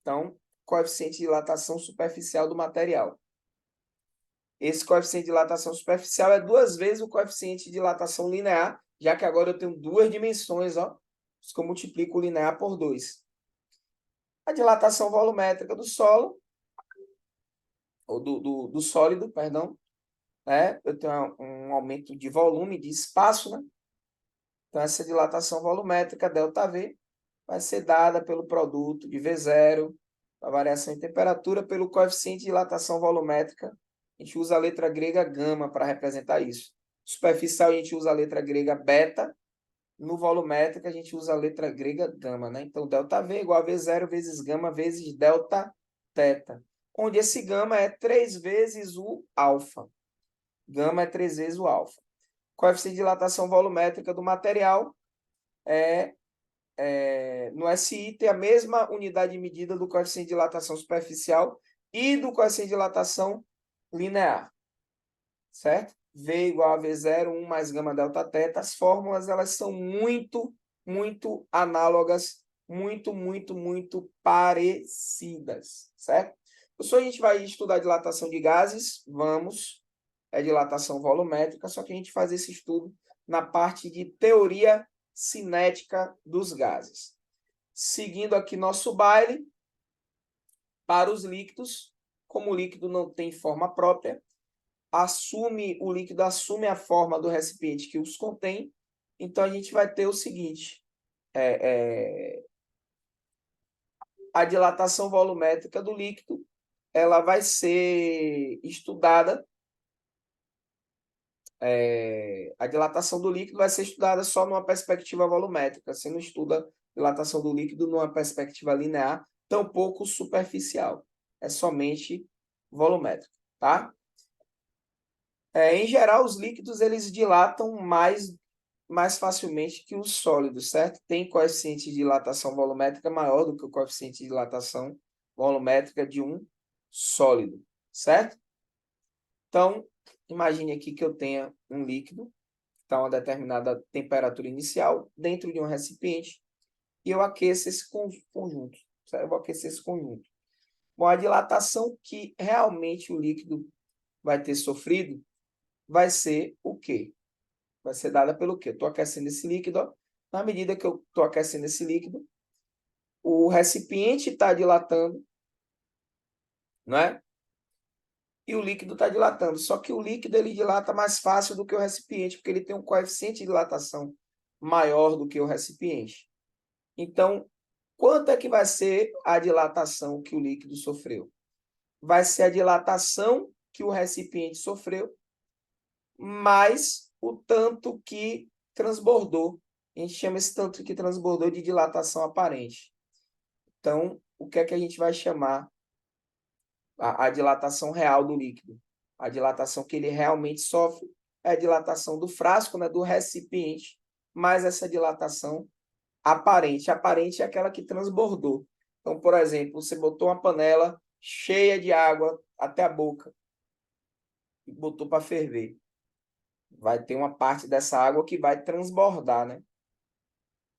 Então, coeficiente de dilatação superficial do material. Esse coeficiente de dilatação superficial é 2 vezes o coeficiente de dilatação linear, já que agora eu tenho 2 dimensões, ó. Por isso que eu multiplico o linear por 2. A dilatação volumétrica do solo, ou do sólido, perdão, né? Eu tenho um aumento de volume, de espaço, né? Então, essa dilatação volumétrica, ΔV, vai ser dada pelo produto de V0, a variação em temperatura, pelo coeficiente de dilatação volumétrica. A gente usa a letra grega gama para representar isso. Superficial, a gente usa a letra grega beta. No volumétrico, a gente usa a letra grega gama, né? Então, ΔV é igual a V0 vezes gama vezes delta teta. Onde esse gama é 3 vezes o alfa. Gama é 3 vezes o alfa. Coeficiente de dilatação volumétrica do material no SI tem a mesma unidade de medida do coeficiente de dilatação superficial e do coeficiente de dilatação linear, certo? V igual a V0, 1 mais gama delta teta. As fórmulas, elas são muito, muito análogas, muito, muito, muito parecidas, certo? Professor, a gente vai estudar dilatação de gases, vamos, é dilatação volumétrica, só que a gente faz esse estudo na parte de teoria cinética dos gases. Seguindo aqui nosso baile, para os líquidos, como o líquido não tem forma própria, o líquido assume a forma do recipiente que os contém, então a gente vai ter o seguinte, a dilatação volumétrica do líquido, ela vai ser estudada, a dilatação do líquido vai ser estudada só numa perspectiva volumétrica, você não estuda dilatação do líquido numa perspectiva linear, tampouco superficial, é somente volumétrica, tá? Em geral, os líquidos eles dilatam mais facilmente que os sólidos, certo? Tem coeficiente de dilatação volumétrica maior do que o coeficiente de dilatação volumétrica de um sólido, certo? Então, imagine aqui que eu tenha um líquido, que está a uma determinada temperatura inicial, dentro de um recipiente, e eu aqueço esse conjunto, certo? Eu vou aquecer esse conjunto. Bom, a dilatação que realmente o líquido vai ter sofrido vai ser o quê? Vai ser dada pelo quê? Estou aquecendo esse líquido, ó. Na medida que eu estou aquecendo esse líquido, o recipiente está dilatando, não é? e o líquido está dilatando. Só que o líquido ele dilata mais fácil do que o recipiente, porque ele tem um coeficiente de dilatação maior do que o recipiente. Então, quanto é que vai ser a dilatação que o líquido sofreu? Vai ser a dilatação que o recipiente sofreu, mais o tanto que transbordou. A gente chama esse tanto que transbordou de dilatação aparente. Então, o que é que a gente vai chamar a dilatação real do líquido? A dilatação que ele realmente sofre é a dilatação do frasco, né, do recipiente, mais essa dilatação aparente. Aparente é aquela que transbordou. Então, por exemplo, você botou uma panela cheia de água até a boca e botou para ferver. Vai ter uma parte dessa água que vai transbordar, né?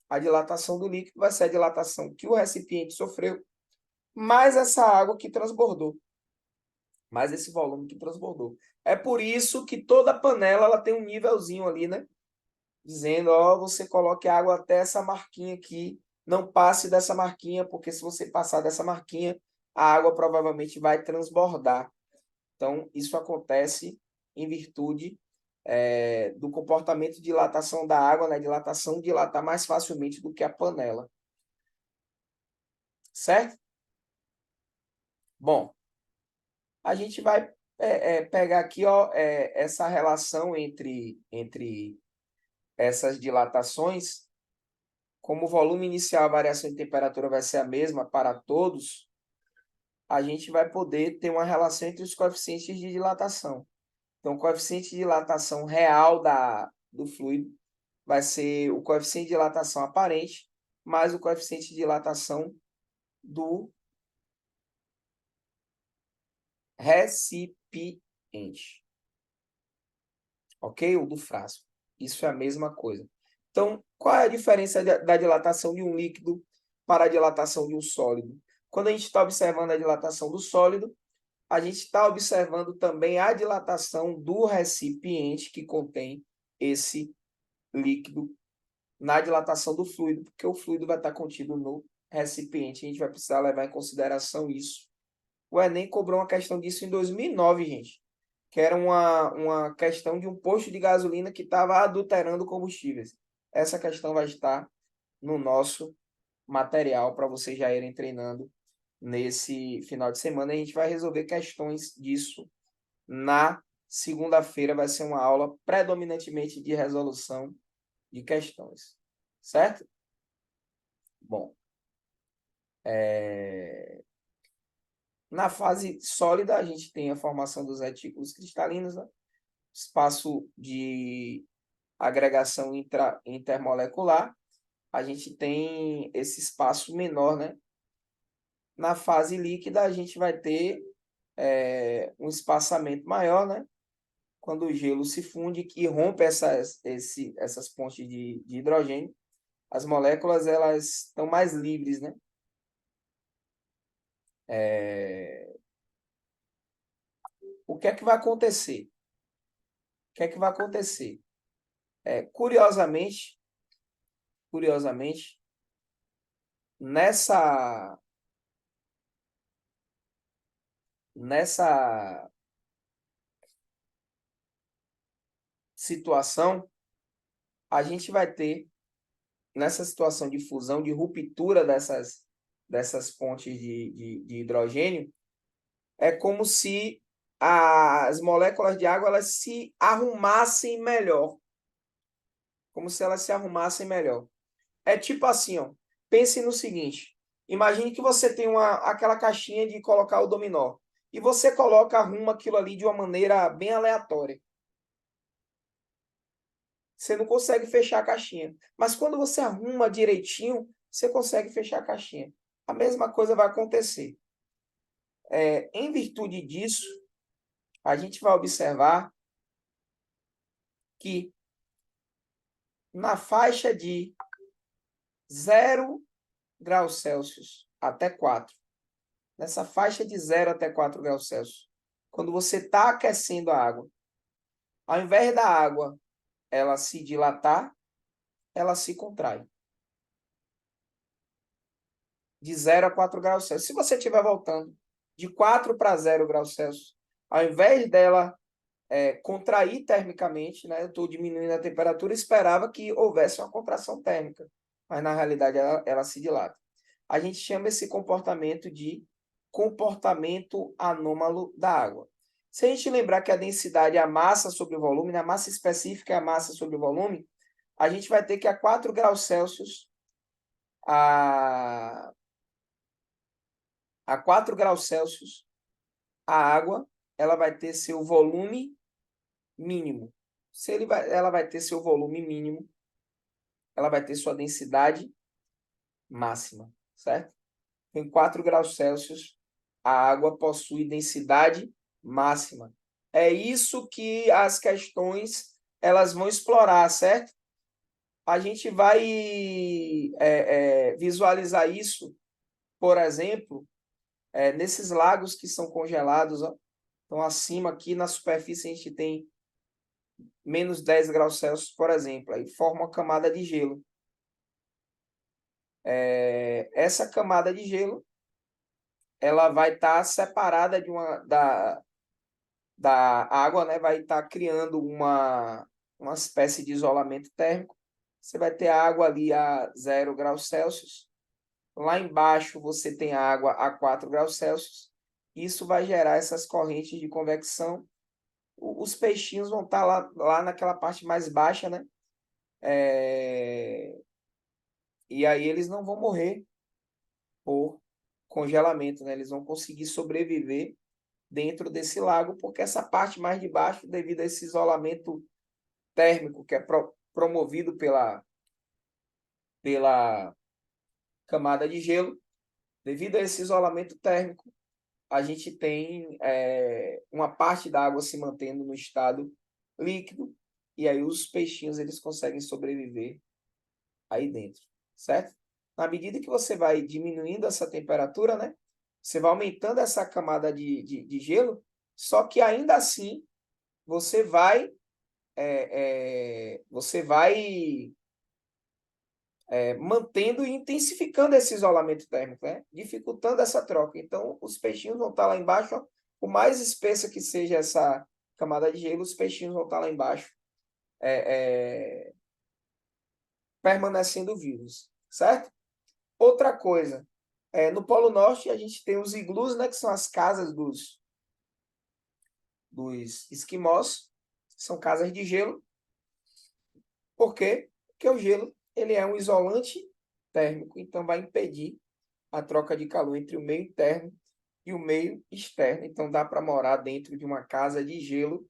A dilatação do líquido vai ser a dilatação que o recipiente sofreu, mais essa água que transbordou, mais esse volume que transbordou. É por isso que toda panela ela tem um nívelzinho ali, né? Dizendo, ó, você coloque água até essa marquinha aqui, não passe dessa marquinha, porque se você passar dessa marquinha, a água provavelmente vai transbordar. Então, isso acontece em virtude do comportamento de dilatação da água, né? Dilatação dilata mais facilmente do que a panela. Certo? Bom, a gente vai pegar aqui ó, essa relação entre essas dilatações. Como o volume inicial, a variação de temperatura vai ser a mesma para todos, a gente vai poder ter uma relação entre os coeficientes de dilatação. Então, o coeficiente de dilatação real do fluido vai ser o coeficiente de dilatação aparente mais o coeficiente de dilatação do recipiente. Ok? Ou do frasco. Isso é a mesma coisa. Então, qual é a diferença da dilatação de um líquido para a dilatação de um sólido? Quando a gente está observando a dilatação do sólido, a gente está observando também a dilatação do recipiente que contém esse líquido na dilatação do fluido, porque o fluido vai estar contido no recipiente. A gente vai precisar levar em consideração isso. O Enem cobrou uma questão disso em 2009, gente, que era uma questão de um posto de gasolina que estava adulterando combustíveis. Essa questão vai estar no nosso material para vocês já irem treinando nesse final de semana. A gente vai resolver questões disso na segunda-feira. Vai ser uma aula predominantemente de resolução de questões. Certo? Bom, na fase sólida, a gente tem a formação dos retículos cristalinos, né? Espaço de agregação intermolecular, a gente tem esse espaço menor, né? Na fase líquida, a gente vai ter um espaçamento maior, né? Quando o gelo se funde, que rompe essas pontes de hidrogênio, as moléculas elas estão mais livres, né? O que é que vai acontecer? O que é que vai acontecer? Curiosamente, nessa situação, a gente vai ter, nessa situação de fusão, de ruptura dessas pontes de hidrogênio, é como se as moléculas de água elas se arrumassem melhor. Como se elas se arrumassem melhor. É tipo assim, ó, pense no seguinte, imagine que você tem aquela caixinha de colocar o dominó, e você arruma aquilo ali de uma maneira bem aleatória. Você não consegue fechar a caixinha. Mas quando você arruma direitinho, você consegue fechar a caixinha. A mesma coisa vai acontecer. Em virtude disso, a gente vai observar que na faixa de 0 graus Celsius até 4, nessa faixa de 0 até 4 graus Celsius, quando você está aquecendo a água, ao invés da água ela se dilatar, ela se contrai. De 0 a 4 graus Celsius. Se você estiver voltando de 4 para 0 graus Celsius, Ao invés dela contrair termicamente, né? Eu estou diminuindo a temperatura, esperava que houvesse uma contração térmica, mas na realidade ela se dilata. A gente chama esse comportamento de comportamento anômalo da água. Se a gente lembrar que a densidade é a massa sobre o volume, a massa específica é a massa sobre o volume, a gente vai ter que a 4 graus Celsius, a 4 graus Celsius, a água ela vai ter seu volume mínimo. Ela vai ter seu volume mínimo, ela vai ter sua densidade máxima, certo? Em 4 graus Celsius, a água possui densidade máxima. É isso que as questões elas vão explorar, certo? A gente vai visualizar isso, por exemplo, nesses lagos que são congelados. Ó. Então, acima aqui na superfície, a gente tem menos 10 graus Celsius, por exemplo. Aí forma uma camada de gelo. Essa camada de gelo ela vai estar separada da água, né? Vai estar criando uma espécie de isolamento térmico. Você vai ter a água ali a 0 graus Celsius. Lá embaixo você tem a água a 4 graus Celsius. Isso vai gerar essas correntes de convecção. Os peixinhos vão estar lá naquela parte mais baixa, né? E aí eles não vão morrer por congelamento, né? Eles vão conseguir sobreviver dentro desse lago, porque essa parte mais de baixo, devido a esse isolamento térmico que é promovido pela camada de gelo, devido a esse isolamento térmico, a gente tem uma parte da água se mantendo no estado líquido, e aí os peixinhos eles conseguem sobreviver aí dentro, certo? Na medida que você vai diminuindo essa temperatura, né? Você vai aumentando essa camada de gelo, só que ainda assim você vai mantendo e intensificando esse isolamento térmico, né? Dificultando essa troca. Então, os peixinhos vão estar lá embaixo, ó, por mais espessa que seja essa camada de gelo, os peixinhos vão estar lá embaixo permanecendo vivos, certo? Outra coisa, no Polo Norte a gente tem os iglus, né, que são as casas dos esquimós, são casas de gelo. Por quê? Porque o gelo ele é um isolante térmico, então vai impedir a troca de calor entre o meio interno e o meio externo. Então dá para morar dentro de uma casa de gelo.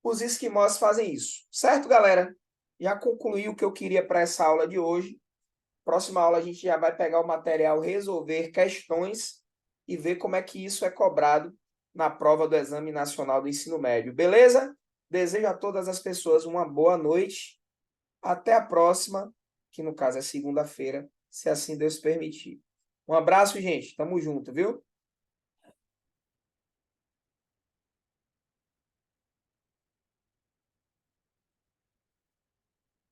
Os esquimós fazem isso, certo, galera? Já concluí o que eu queria para essa aula de hoje. Próxima aula a gente já vai pegar o material, resolver questões e ver como é que isso é cobrado na prova do Exame Nacional do Ensino Médio. Beleza? Desejo a todas as pessoas uma boa noite. Até a próxima, que no caso é segunda-feira, se assim Deus permitir. Um abraço, gente. Tamo junto, viu?